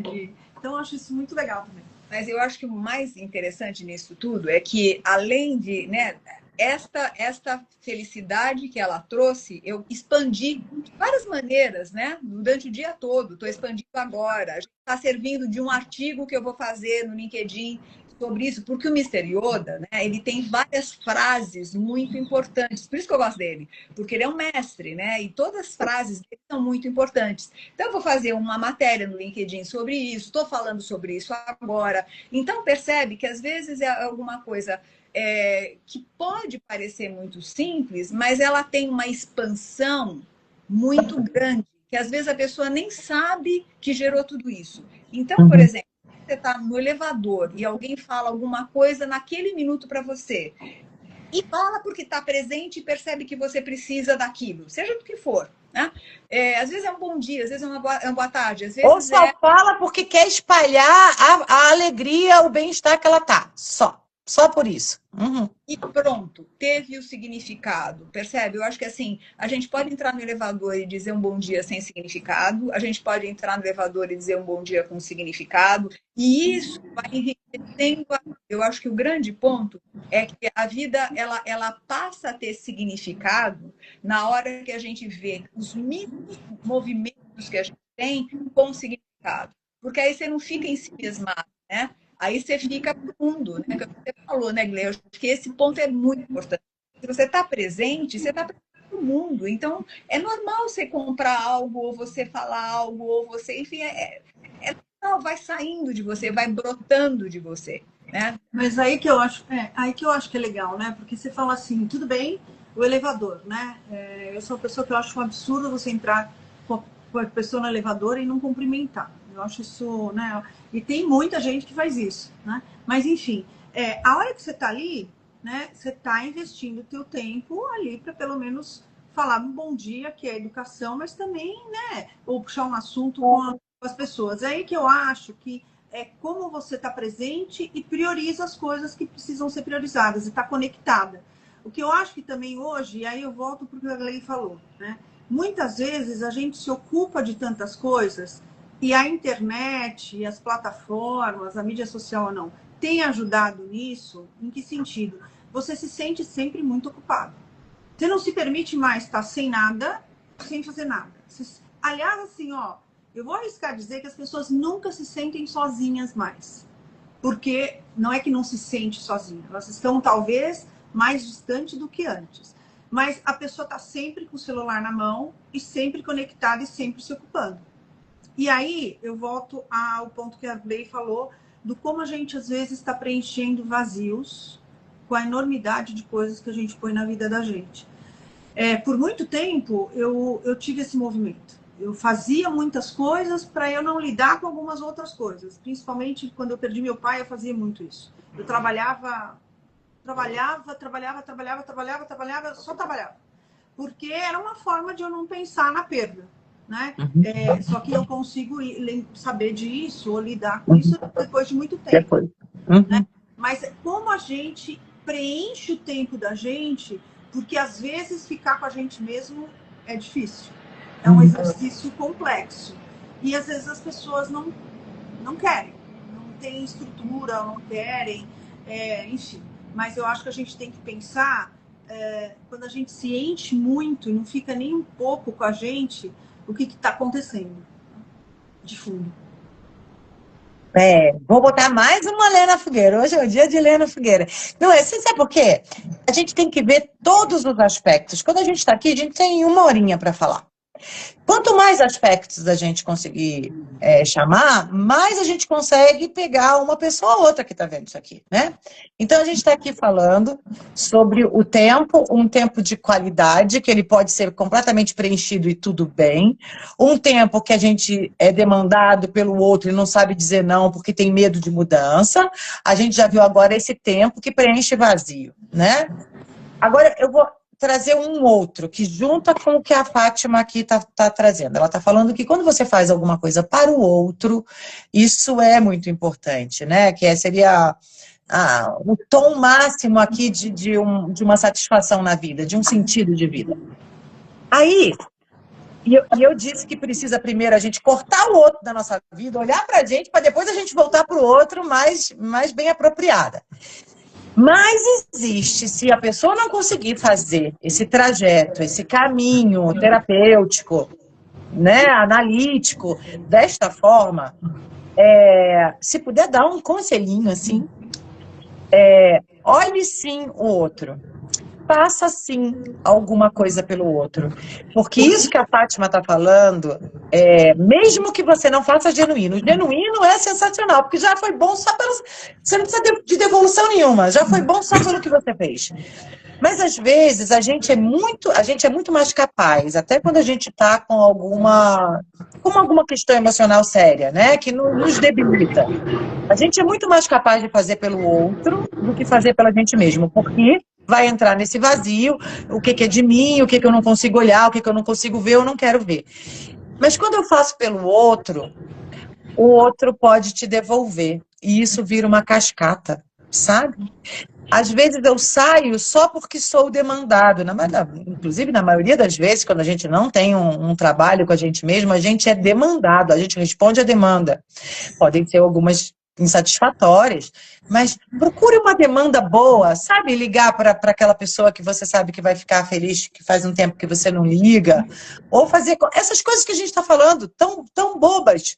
Então eu acho isso muito legal também. Mas eu acho que o mais interessante nisso tudo é que, além de, né, esta felicidade que ela trouxe, eu expandi de várias maneiras, né? Durante o dia todo, estou expandindo agora. Está servindo de um artigo que eu vou fazer no LinkedIn sobre isso, porque o Mr. Yoda, né, ele tem várias frases muito importantes, por isso que eu gosto dele, porque ele é um mestre, né, e todas as frases dele são muito importantes. Então, eu vou fazer uma matéria no LinkedIn sobre isso, estou falando sobre isso agora. Então, percebe que às vezes é alguma coisa que pode parecer muito simples, mas ela tem uma expansão muito grande, que às vezes a pessoa nem sabe que gerou tudo isso. Então, por exemplo, você está no elevador e alguém fala alguma coisa naquele minuto para você, e fala porque está presente e percebe que você precisa daquilo, seja do que for. Né? Às vezes é um bom dia, às vezes é uma boa tarde. Às vezes ou só fala porque quer espalhar a alegria, o bem-estar que ela tá. Só por isso. E pronto, teve o significado, percebe? Eu acho que assim, a gente pode entrar no elevador e dizer um bom dia sem significado, a gente pode entrar no elevador e dizer um bom dia com significado, e isso vai enriquecendo a vida. Eu acho que o grande ponto é que a vida ela passa a ter significado na hora que a gente vê os mínimos movimentos que a gente tem com significado. Porque aí você não fica em si mesmado, né? Aí você fica pro mundo, né? Que você falou, né, Gleu? Acho que esse ponto é muito importante. Se você está presente, você está presente no mundo. Então, é normal você comprar algo, ou você falar algo, ou você, enfim, normal, vai saindo de você, vai brotando de você, né? Mas aí que eu acho que é legal, né? Porque você fala assim, tudo bem, o elevador, né? Eu sou uma pessoa que eu acho um absurdo você entrar com a pessoa no elevador e não cumprimentar. Eu acho isso, né? E tem muita gente que faz isso, né? Mas enfim, a hora que você está ali, né? Você está investindo o teu tempo ali para pelo menos falar um bom dia, que é educação, mas também, né? Ou puxar um assunto com as pessoas. É aí que eu acho que é como você está presente e prioriza as coisas que precisam ser priorizadas e está conectada. O que eu acho que também hoje, e aí eu volto para o que a Gley falou, né? Muitas vezes a gente se ocupa de tantas coisas e a internet, as plataformas, a mídia social ou não, tem ajudado nisso? Em que sentido? Você se sente sempre muito ocupado. Você não se permite mais estar sem nada, sem fazer nada. Aliás, assim, ó, eu vou arriscar dizer que as pessoas nunca se sentem sozinhas mais. Porque não é que não se sente sozinha, elas estão talvez mais distante do que antes. Mas a pessoa está sempre com o celular na mão e sempre conectada e sempre se ocupando. E aí eu volto ao ponto que a Gley falou do como a gente às vezes está preenchendo vazios com a enormidade de coisas que a gente põe na vida da gente. Por muito tempo eu tive esse movimento. Eu fazia muitas coisas para eu não lidar com algumas outras coisas. Principalmente quando eu perdi meu pai, eu fazia muito isso. Eu trabalhava, só trabalhava. Porque era uma forma de eu não pensar na perda, né? Só que eu consigo saber disso ou lidar com isso depois de muito tempo. Né? Mas como a gente preenche o tempo da gente, porque às vezes ficar com a gente mesmo é difícil. É um exercício complexo. E às vezes as pessoas não querem, não têm estrutura, não querem, enfim. Mas eu acho que a gente tem que pensar, quando a gente se enche muito e não fica nem um pouco com a gente, o que está acontecendo de fundo. Vou botar mais uma lenha na fogueira. Hoje é o dia de lenha na fogueira. Não é, você sabe por quê? A gente tem que ver todos os aspectos. Quando a gente está aqui, a gente tem 1 horinha para falar. Quanto mais aspectos a gente conseguir chamar, mais a gente consegue pegar uma pessoa ou outra que está vendo isso aqui, né? Então, a gente está aqui falando sobre o tempo, um tempo de qualidade, que ele pode ser completamente preenchido e tudo bem. Um tempo que a gente é demandado pelo outro e não sabe dizer não porque tem medo de mudança. A gente já viu agora esse tempo que preenche vazio, né? Agora, eu vou trazer um outro, que junta com o que a Fátima aqui tá trazendo. Ela está falando que quando você faz alguma coisa para o outro, isso é muito importante, né? Que seria o tom máximo aqui de uma satisfação na vida, de um sentido de vida. Aí, eu disse que precisa primeiro a gente cortar o outro da nossa vida, olhar para a gente, para depois a gente voltar para o outro mais bem apropriada. Mas existe, se a pessoa não conseguir fazer esse trajeto, esse caminho terapêutico, né, analítico, desta forma, se puder dar um conselhinho assim, olhe sim o outro. Faça sim alguma coisa pelo outro. Porque isso que a Fátima está falando, mesmo que você não faça genuíno, o genuíno é sensacional, porque já foi bom só pelo. Você não precisa de devolução nenhuma, já foi bom só pelo que você fez. Mas às vezes a gente é muito mais capaz, até quando a gente está com alguma questão emocional séria, né? Que nos debilita. A gente é muito mais capaz de fazer pelo outro do que fazer pela gente mesmo, porque vai entrar nesse vazio, o que é de mim, o que eu não consigo olhar, o que eu não consigo ver, eu não quero ver. Mas quando eu faço pelo outro, o outro pode te devolver. E isso vira uma cascata, sabe? Às vezes eu saio só porque sou demandado. Inclusive, na maioria das vezes, quando a gente não tem um trabalho com a gente mesmo, a gente é demandado, a gente responde a demanda. Podem ser algumas insatisfatórias, mas procure uma demanda boa, sabe? Ligar para aquela pessoa que você sabe que vai ficar feliz, que faz um tempo que você não liga, ou fazer essas coisas que a gente está falando, tão bobas,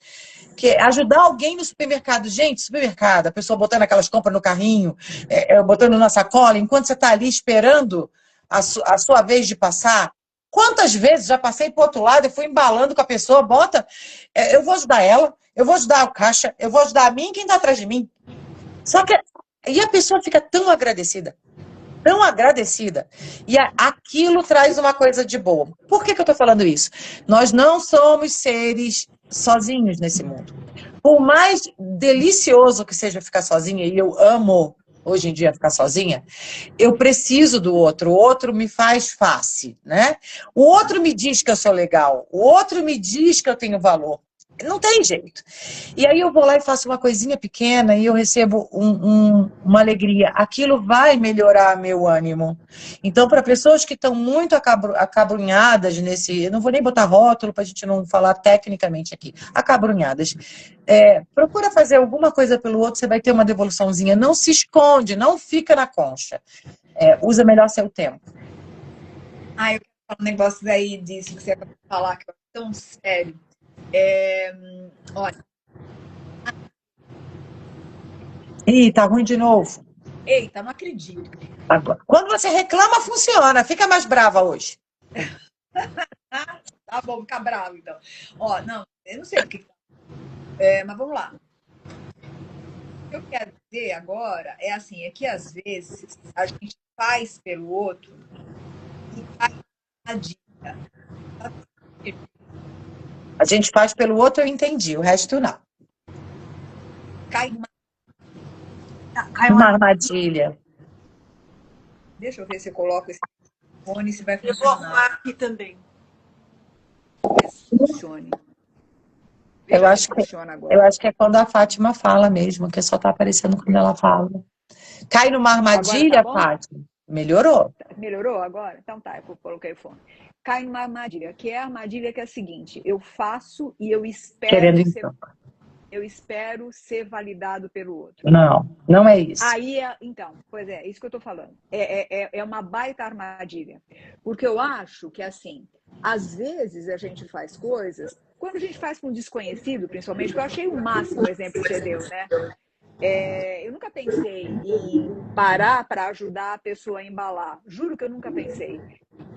que é ajudar alguém no supermercado. Gente, supermercado, a pessoa botando aquelas compras no carrinho, botando na sacola, enquanto você está ali esperando a sua vez de passar. Quantas vezes já passei para o outro lado e fui embalando com a pessoa, eu vou ajudar ela, eu vou ajudar o caixa, eu vou ajudar a mim e quem está atrás de mim. Só que a pessoa fica tão agradecida, e aquilo traz uma coisa de boa. Por que eu estou falando isso? Nós não somos seres sozinhos nesse mundo. Por mais delicioso que seja ficar sozinha, e eu amo hoje em dia ficar sozinha, eu preciso do outro, o outro me faz face, né? O outro me diz que eu sou legal, o outro me diz que eu tenho valor. Não tem jeito. E aí eu vou lá e faço uma coisinha pequena e eu recebo uma alegria. Aquilo vai melhorar meu ânimo. Então, para pessoas que estão muito acabrunhadas eu não vou nem botar rótulo para a gente não falar tecnicamente aqui, acabrunhadas. Procura fazer alguma coisa pelo outro, você vai ter uma devoluçãozinha. Não se esconde, não fica na concha. Usa melhor seu tempo. Eu quero falar um negócio daí disso que você acabou de falar, que eu tão sério. Olha, Ih, tá ruim de novo. eita, não acredito. Agora. Quando você reclama, funciona. Fica mais brava hoje. Tá bom, ficar bravo, então. Ó, não, eu não sei o que. Mas vamos lá. O que eu quero dizer agora é assim, é que às vezes a gente faz pelo outro e cai na dica. A gente faz pelo outro, eu entendi. O resto não. Cai numa... Uma armadilha. Deixa eu ver se eu coloco esse fone, se vai Eu vou funcionar. arrumar aqui também. Funcione. Eu Veja acho se que, funciona agora. eu acho que é quando a Fátima fala mesmo, que só tá aparecendo quando ela fala. Cai numa Agora armadilha, tá bom? Fátima? Melhorou. Melhorou agora? Então tá, eu coloquei o fone. Cai numa armadilha, que é a armadilha que é a seguinte: eu faço e Querendo então. eu espero ser validado pelo outro. Não, não é isso. Aí, então, pois é, isso que eu tô falando. É uma baita armadilha. Porque eu acho que, assim, às vezes a gente faz coisas, quando a gente faz com um desconhecido, principalmente, que eu achei o máximo o exemplo que você deu, né? Eu nunca pensei em parar para ajudar a pessoa a embalar. Juro que eu nunca pensei.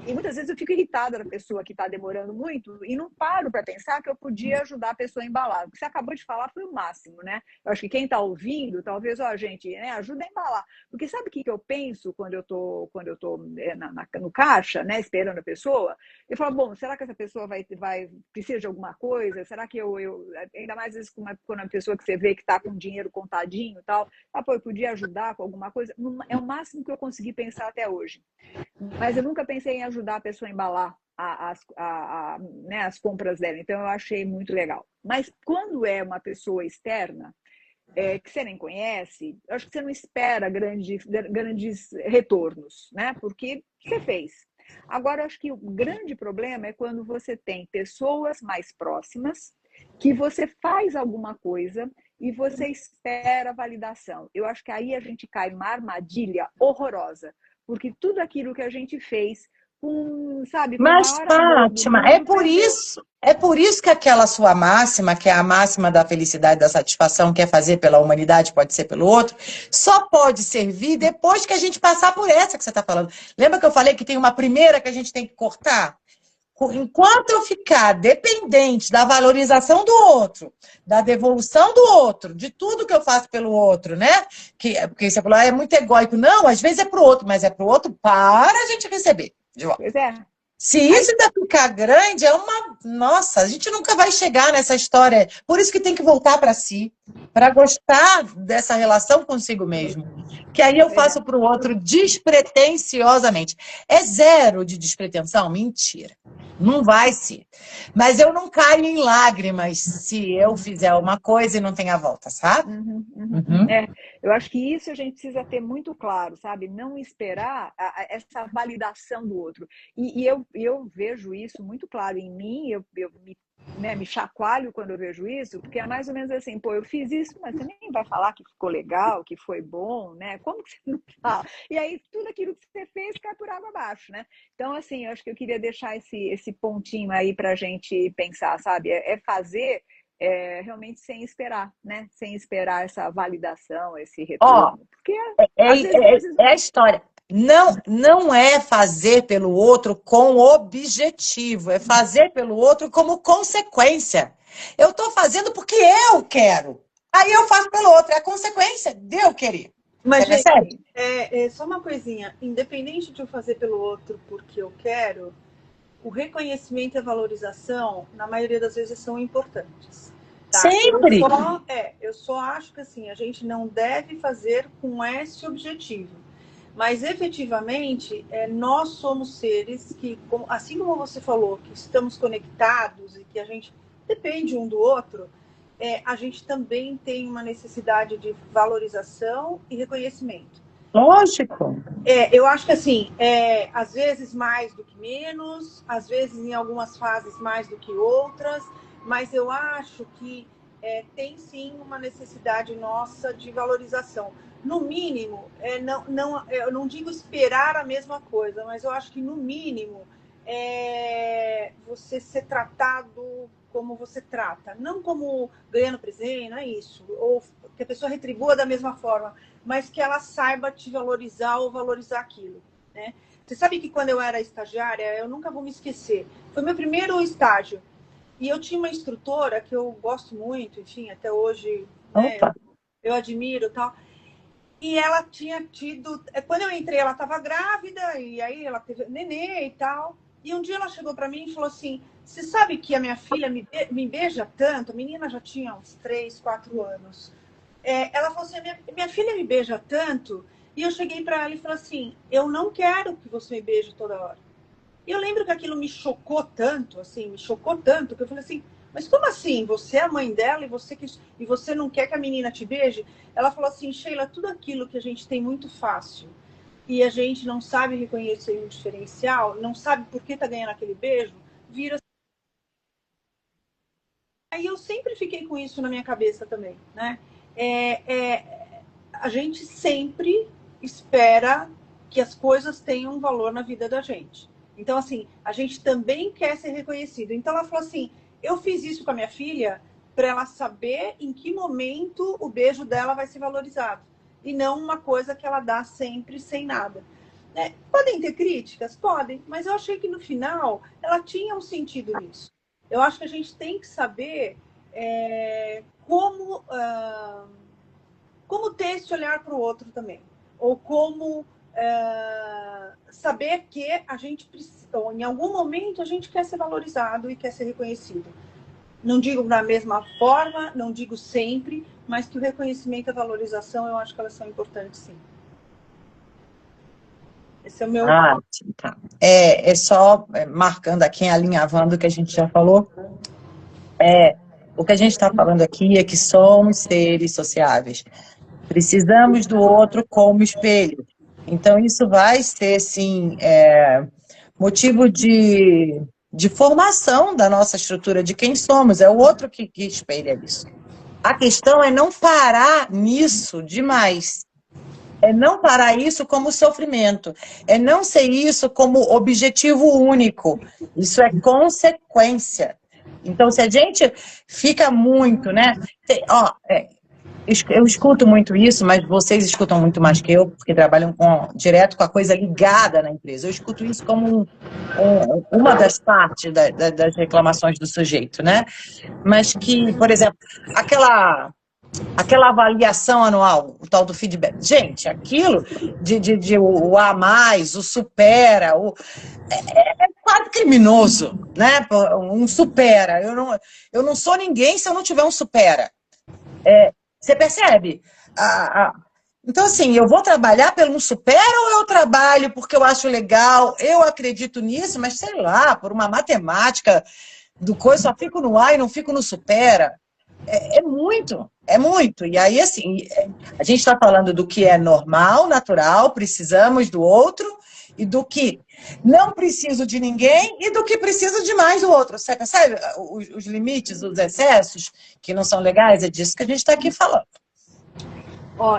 E muitas vezes eu fico irritada da pessoa que está demorando muito e não paro para pensar que eu podia ajudar a pessoa a embalar. O que você acabou de falar foi o máximo, né? Eu acho que quem está ouvindo, talvez, ó, gente, né, ajuda a embalar. Porque sabe o que eu penso quando eu estou no caixa, né, esperando a pessoa? Eu falo, bom, será que essa pessoa precisa de alguma coisa? Será que ainda mais às vezes quando é uma pessoa que você vê que está com dinheiro contadinho e tal, pô, eu podia ajudar com alguma coisa? É o máximo que eu consegui pensar até hoje. Mas eu nunca pensei em ajudar a pessoa a embalar né, as compras dela. Então, eu achei muito legal. Mas quando é uma pessoa externa, que você nem conhece, eu acho que você não espera grandes retornos, né? Porque você fez. Agora, eu acho que o grande problema é quando você tem pessoas mais próximas que você faz alguma coisa e você espera a validação. Eu acho que aí a gente cai numa armadilha horrorosa, porque tudo aquilo que a gente fez com, sabe, com o Mas, maior amor do Fátima, mundo, perdeu. é por isso que aquela sua máxima, que é a máxima da felicidade, da satisfação, que é fazer pela humanidade, pode ser pelo outro, só pode servir depois que a gente passar por essa que você está falando. Lembra que eu falei que tem uma primeira que a gente tem que cortar? Enquanto eu ficar dependente da valorização do outro, da devolução do outro, de tudo que eu faço pelo outro, né? Porque você falou, é muito egóico. Não, às vezes é pro outro, mas é pro outro para a gente receber de volta. Pois é. Se isso ainda ficar grande, é uma... Nossa, a gente nunca vai chegar nessa história. Por isso que tem que voltar para si, para gostar dessa relação consigo mesmo. Que aí eu faço para o outro despretensiosamente. É zero de despretensão? Mentira. Não vai ser. Mas eu não caio em lágrimas se eu fizer uma coisa e não tem a volta, sabe? Uhum. Eu acho que isso a gente precisa ter muito claro, sabe? Não esperar essa validação do outro. E eu vejo isso muito claro em mim, eu me chacoalho quando eu vejo isso, porque é mais ou menos assim, pô, eu fiz isso, mas você nem vai falar que ficou legal, que foi bom, né? Como que você não fala? E aí tudo aquilo que você fez cai por água abaixo, né? Então, assim, eu acho que eu queria deixar esse pontinho aí pra gente pensar, sabe? É fazer realmente sem esperar, né? Sem esperar essa validação, esse retorno. Porque às vezes é a história. Não é fazer pelo outro com objetivo, é fazer pelo outro como consequência. Eu estou fazendo porque eu quero. Aí eu faço pelo outro, é a consequência de eu querer. Mas, Você percebe? gente, só uma coisinha. Independente de eu fazer pelo outro porque eu quero, o reconhecimento e a valorização, na maioria das vezes, são importantes. Tá? Sempre! Eu só acho que assim, a gente não deve fazer com esse objetivo. Mas, efetivamente, nós somos seres que, assim como você falou, que estamos conectados e que a gente depende um do outro, a gente também tem uma necessidade de valorização e reconhecimento. Lógico. Eu acho que, assim, às vezes mais do que menos, às vezes em algumas fases mais do que outras, mas eu acho que tem sim uma necessidade nossa de valorização. No mínimo, eu não digo esperar a mesma coisa, mas eu acho que no mínimo você ser tratado como você trata. Não como ganhando presente, não é isso. Ou que a pessoa retribua da mesma forma, mas que ela saiba te valorizar ou valorizar aquilo, né? Você sabe que quando eu era estagiária, eu nunca vou me esquecer, foi meu primeiro estágio. E eu tinha uma instrutora que eu gosto muito, enfim, até hoje, né, Opa. eu admiro e tal. E ela tinha tido... Quando eu entrei, ela estava grávida, e aí ela teve nenê e tal. E um dia ela chegou para mim e falou assim, você sabe que a minha filha me beija tanto? A menina já tinha uns 3, 4 anos. Ela falou assim, minha filha me beija tanto. E eu cheguei para ela e falei assim, eu não quero que você me beije toda hora. E eu lembro que aquilo me chocou tanto, assim, me chocou tanto, que eu falei assim, mas como assim? Você é a mãe dela e você não quer que a menina te beije? Ela falou assim, Sheila, tudo aquilo que a gente tem muito fácil e a gente não sabe reconhecer um diferencial, não sabe por que tá ganhando aquele beijo, vira... Aí eu sempre fiquei com isso na minha cabeça também, né? A gente sempre espera que as coisas tenham um valor na vida da gente. Então, assim, a gente também quer ser reconhecido. Então, ela falou assim, eu fiz isso com a minha filha para ela saber em que momento o beijo dela vai ser valorizado. E não uma coisa que ela dá sempre sem nada. Podem ter críticas? Podem. Mas eu achei que no final ela tinha um sentido nisso. Eu acho que a gente tem que saber como ter esse olhar para o outro também. Ou como saber que a gente precisa, ou em algum momento a gente quer ser valorizado e quer ser reconhecido. Não digo da mesma forma, não digo sempre, mas que o reconhecimento e a valorização, eu acho que elas são importantes, sim. Esse é o meu... Ah, tá. Só marcando aqui, alinhavando o que a gente já falou. O que a gente está falando aqui é que somos seres sociáveis. Precisamos do outro como espelho. Então, isso vai ser, sim, motivo de formação da nossa estrutura, de quem somos. É o outro que espelha isso. A questão é não parar nisso demais. É não parar isso como sofrimento. É não ser isso como objetivo único. Isso é consequência. Então, se a gente fica muito, né? Eu escuto muito isso, mas vocês escutam muito mais que eu, porque trabalham direto com a coisa ligada na empresa. Eu escuto isso como uma das partes das reclamações do sujeito, né? Mas que, por exemplo, aquela avaliação anual, o tal do feedback. Gente, aquilo de o A mais, o supera, é quase criminoso, né? Um supera. Eu não sou ninguém se eu não tiver um supera. Você percebe? Então, assim, eu vou trabalhar pelo um supera ou eu trabalho porque eu acho legal, eu acredito nisso, mas sei lá, por uma matemática do coisa, só fico no A e não fico no supera. É muito, é muito. E aí, assim, a gente está falando do que é normal, natural, precisamos do outro, e do que não preciso de ninguém e do que preciso de mais do outro. Você percebe os limites, os excessos que não são legais? É disso que a gente está aqui falando.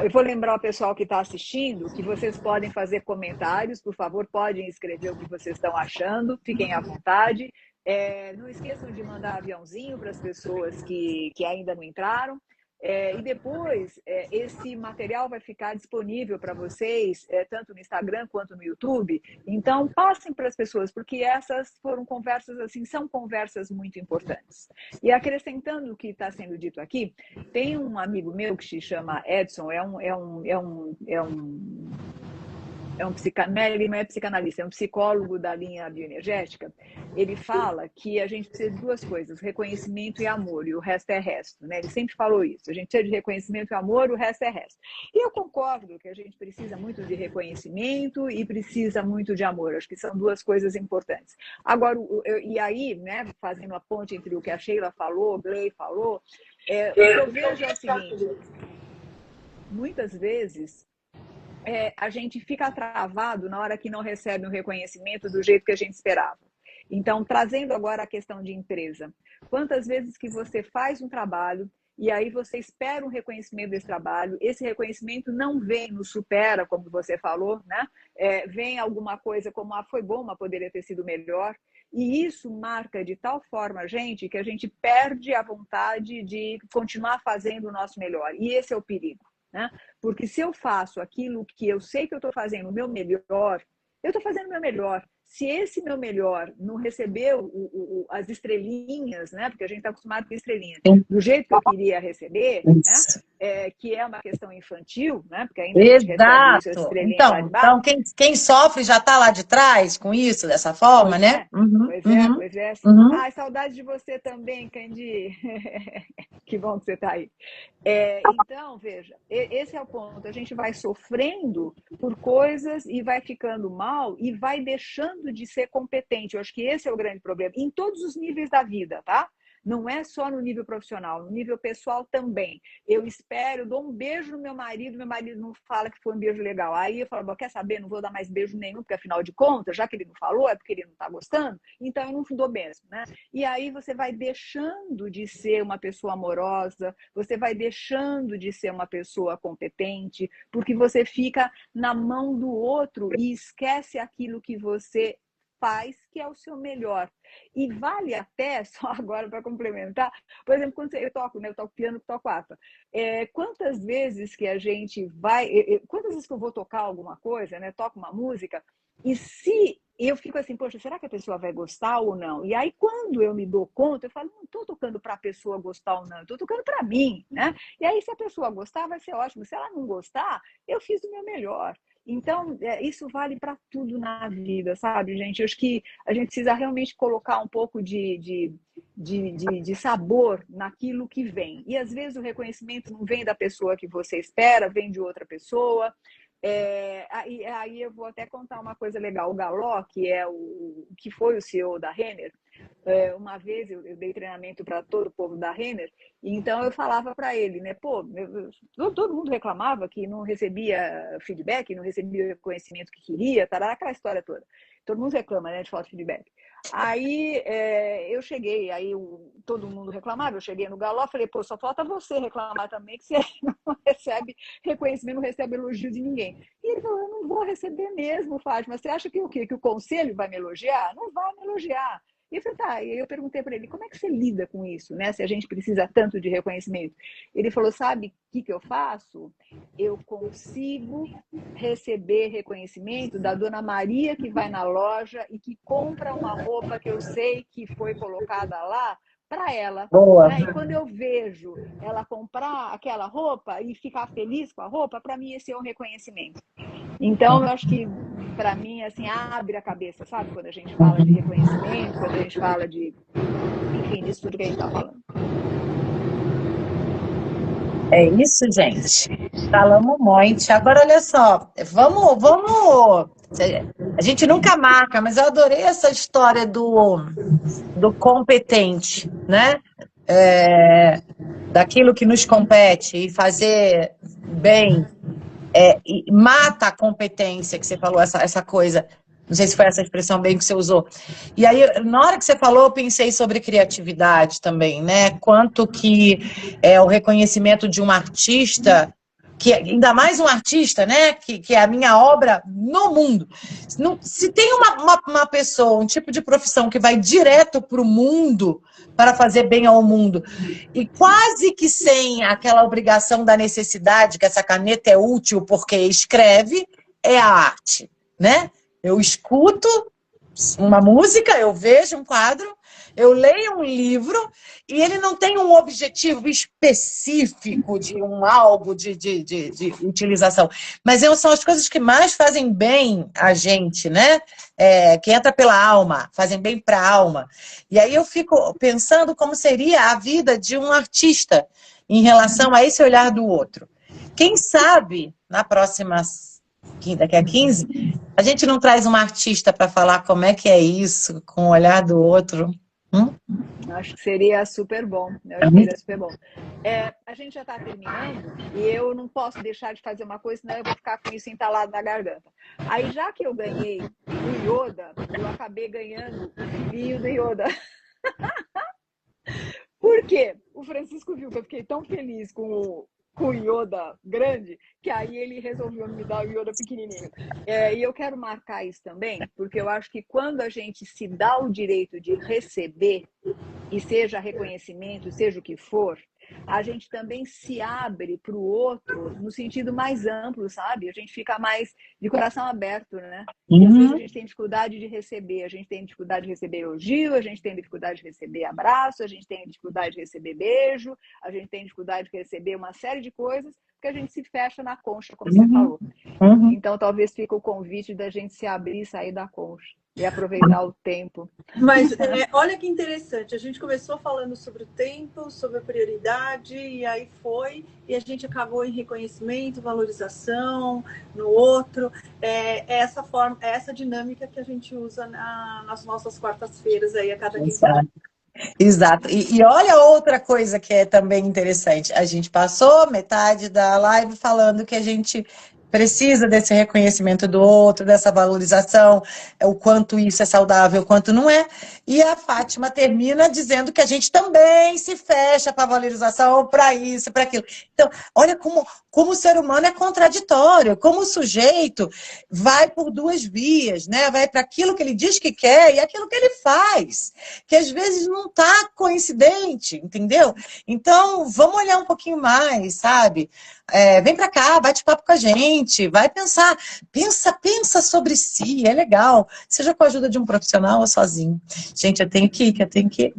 Eu vou lembrar o pessoal que está assistindo que vocês podem fazer comentários, por favor, podem escrever o que vocês estão achando, fiquem à vontade. Não esqueçam de mandar aviãozinho para as pessoas que ainda não entraram. E depois, esse material vai ficar disponível para vocês, tanto no Instagram quanto no YouTube. Então, passem para as pessoas, porque essas foram conversas, assim, são conversas muito importantes. E acrescentando o que está sendo dito aqui, tem um amigo meu que se chama Edson, ele não é psicanalista, é um psicólogo da linha bioenergética. Ele fala que a gente precisa de duas coisas, reconhecimento e amor, e o resto é resto, né? Ele sempre falou isso, a gente precisa de reconhecimento e amor, o resto é resto. E eu concordo que a gente precisa muito de reconhecimento e precisa muito de amor, acho que são duas coisas importantes. Agora, e aí, né, fazendo a ponte entre o que a Sheila falou, o Gley falou, o que eu vejo é o seguinte, muitas vezes a gente fica travado na hora que não recebe um reconhecimento do jeito que a gente esperava. Então, trazendo agora a questão de empresa. Quantas vezes que você faz um trabalho e aí você espera um reconhecimento desse trabalho, esse reconhecimento não vem, nos supera, como você falou, né? Vem alguma coisa como, foi bom, mas poderia ter sido melhor, e isso marca de tal forma a gente que a gente perde a vontade de continuar fazendo o nosso melhor, e esse é o perigo, né? Porque se eu faço aquilo que eu sei que eu estou fazendo o meu melhor, eu estou fazendo o meu melhor. Se esse meu melhor não recebeu as estrelinhas, né? Porque a gente está acostumado com estrelinhas, do jeito que eu queria receber, né? Que é uma questão infantil, né? Porque ainda a gente recebe isso, as Exato. estrelinhas lá de Então baixo. quem sofre já está lá de trás com isso, dessa forma, né? Pois é. Uhum. Saudade de você também, Candy. Que bom que você está aí. Então, veja, esse é o ponto. A gente vai sofrendo por coisas e vai ficando mal e vai deixando de ser competente. Eu acho que esse é o grande problema, em todos os níveis da vida, tá? Não é só no nível profissional, no nível pessoal também. Eu espero, dou um beijo no meu marido não fala que foi um beijo legal. Aí eu falo, quer saber, não vou dar mais beijo nenhum, porque afinal de contas, já que ele não falou, é porque ele não está gostando, então eu não dou beijo, né? E aí você vai deixando de ser uma pessoa amorosa, você vai deixando de ser uma pessoa competente, porque você fica na mão do outro e esquece aquilo que você faz, que é o seu melhor. E vale até, só agora para complementar, por exemplo, quando eu toco, né? Eu toco piano, toco harpa. Quantas vezes que a gente vai... Quantas vezes que eu vou tocar alguma coisa, né? Toco uma música, e se eu fico assim, poxa, será que a pessoa vai gostar ou não? E aí, quando eu me dou conta, eu falo, não estou tocando para a pessoa gostar ou não, estou tocando para mim, né? E aí, se a pessoa gostar, vai ser ótimo. Se ela não gostar, eu fiz o meu melhor. Então, isso vale para tudo na vida, sabe, gente? Eu acho que a gente precisa realmente colocar um pouco de sabor naquilo que vem. E, às vezes, o reconhecimento não vem da pessoa que você espera, vem de outra pessoa. Aí eu vou até contar uma coisa legal. O Galó, que foi o CEO da Renner, uma vez eu dei treinamento para todo o povo da Renner, e então eu falava para ele, né? Todo mundo reclamava que não recebia feedback, não recebia o reconhecimento que queria, aquela história toda. Todo mundo reclama, né, de falta de feedback. Aí eu cheguei, todo mundo reclamava, eu cheguei no Galó, falei, só falta você reclamar também, que você não recebe reconhecimento, não recebe elogio de ninguém. E ele falou, eu não vou receber mesmo, Fátima, você acha que o quê? Que o conselho vai me elogiar? Não vai me elogiar. E eu falei, tá, e eu perguntei para ele, como é que você lida com isso, né? Se a gente precisa tanto de reconhecimento. Ele falou, sabe o que eu faço? Eu consigo receber reconhecimento da dona Maria que vai na loja e que compra uma roupa que eu sei que foi colocada lá para ela. Boa. Né? E quando eu vejo ela comprar aquela roupa e ficar feliz com a roupa, para mim esse é um reconhecimento. Então, eu acho que, para mim, assim, abre a cabeça, sabe? Quando a gente fala de reconhecimento, quando a gente fala enfim, disso tudo que a gente está falando. É isso, gente. Falamos muito. Agora, olha só, vamos. A gente nunca marca, mas eu adorei essa história do competente, né? Daquilo que nos compete e fazer bem. E mata a competência que você falou, essa coisa. Não sei se foi essa expressão bem que você usou. E aí, na hora que você falou, eu pensei sobre criatividade também, né? Quanto que é o reconhecimento de um artista, que ainda mais um artista, né? Que é a minha obra no mundo. Se tem uma pessoa, um tipo de profissão que vai direto para o mundo para fazer bem ao mundo, e quase que sem aquela obrigação da necessidade, que essa caneta é útil porque escreve, é a arte, né? Eu escuto uma música, eu vejo um quadro, eu leio um livro, e ele não tem um objetivo específico de algo de utilização. Mas são as coisas que mais fazem bem a gente, né? Que entra pela alma, fazem bem para a alma. E aí eu fico pensando como seria a vida de um artista em relação a esse olhar do outro. Quem sabe, daqui a 15, a gente não traz uma artista para falar como é que é isso, com o olhar do outro. Acho que seria super bom. A gente já está terminando e eu não posso deixar de fazer uma coisa, senão eu vou ficar com isso entalado na garganta. Aí, já que eu ganhei o Yoda, eu acabei ganhando o filhinho do Yoda. Por quê? O o Francisco viu que eu fiquei tão feliz com o Yoda grande, que aí ele resolveu me dar o Yoda pequenininho. E eu quero marcar isso também, porque eu acho que quando a gente se dá o direito de receber, e seja reconhecimento, seja o que for, a gente também se abre para o outro no sentido mais amplo, sabe? A gente fica mais de coração aberto, né? E às vezes a gente tem dificuldade de receber, a gente tem dificuldade de receber elogio, a gente tem dificuldade de receber abraço, a gente tem dificuldade de receber beijo, a gente tem dificuldade de receber uma série de coisas, porque a gente se fecha na concha, como você falou. Então talvez fique o convite da gente se abrir e sair da concha. E aproveitar o tempo. Mas olha que interessante, a gente começou falando sobre o tempo, sobre a prioridade, e aí foi, e a gente acabou em reconhecimento, valorização no outro. Essa forma, essa dinâmica que a gente usa nas nossas quartas-feiras aí a cada 15 dias. Exato. E olha outra coisa que é também interessante. A gente passou metade da live falando que a gente precisa desse reconhecimento do outro, dessa valorização, o quanto isso é saudável, o quanto não é. E a Fátima termina dizendo que a gente também se fecha para valorização, para isso, para aquilo. Então, olha como o ser humano é contraditório, como o sujeito vai por duas vias, né? Vai para aquilo que ele diz que quer e aquilo que ele faz, que às vezes não está coincidente, entendeu? Então, vamos olhar um pouquinho mais, sabe? Vem para cá, bate papo com a gente, vai pensar, pensa sobre si, é legal, seja com a ajuda de um profissional ou sozinho. Gente, eu tenho que ir.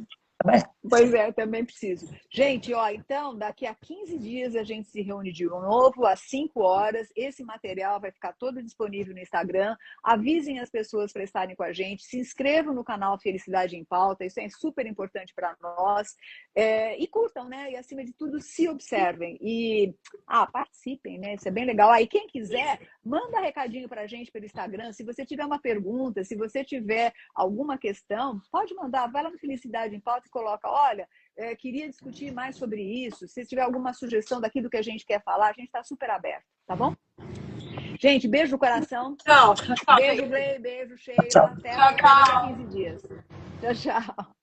Pois é, eu também preciso. Gente, então, daqui a 15 dias a gente se reúne de novo, às 5 horas. Esse material vai ficar todo disponível no Instagram. Avisem as pessoas para estarem com a gente. Se inscrevam no canal Felicidade em Pauta, isso é super importante para nós. E curtam, né? E, acima de tudo, se observem. E participem, né? Isso é bem legal. Aí, quem quiser, manda recadinho para a gente pelo Instagram. Se você tiver uma pergunta, se você tiver alguma questão, pode mandar. Vai lá no Felicidade em Pauta e coloca, olha, queria discutir mais sobre isso. Se tiver alguma sugestão daquilo que a gente quer falar, a gente está super aberto, tá bom? Gente, beijo no coração. Tchau. Beijo, Blay, beijo, Sheila. Até daqui a 15 dias. Tchau, tchau.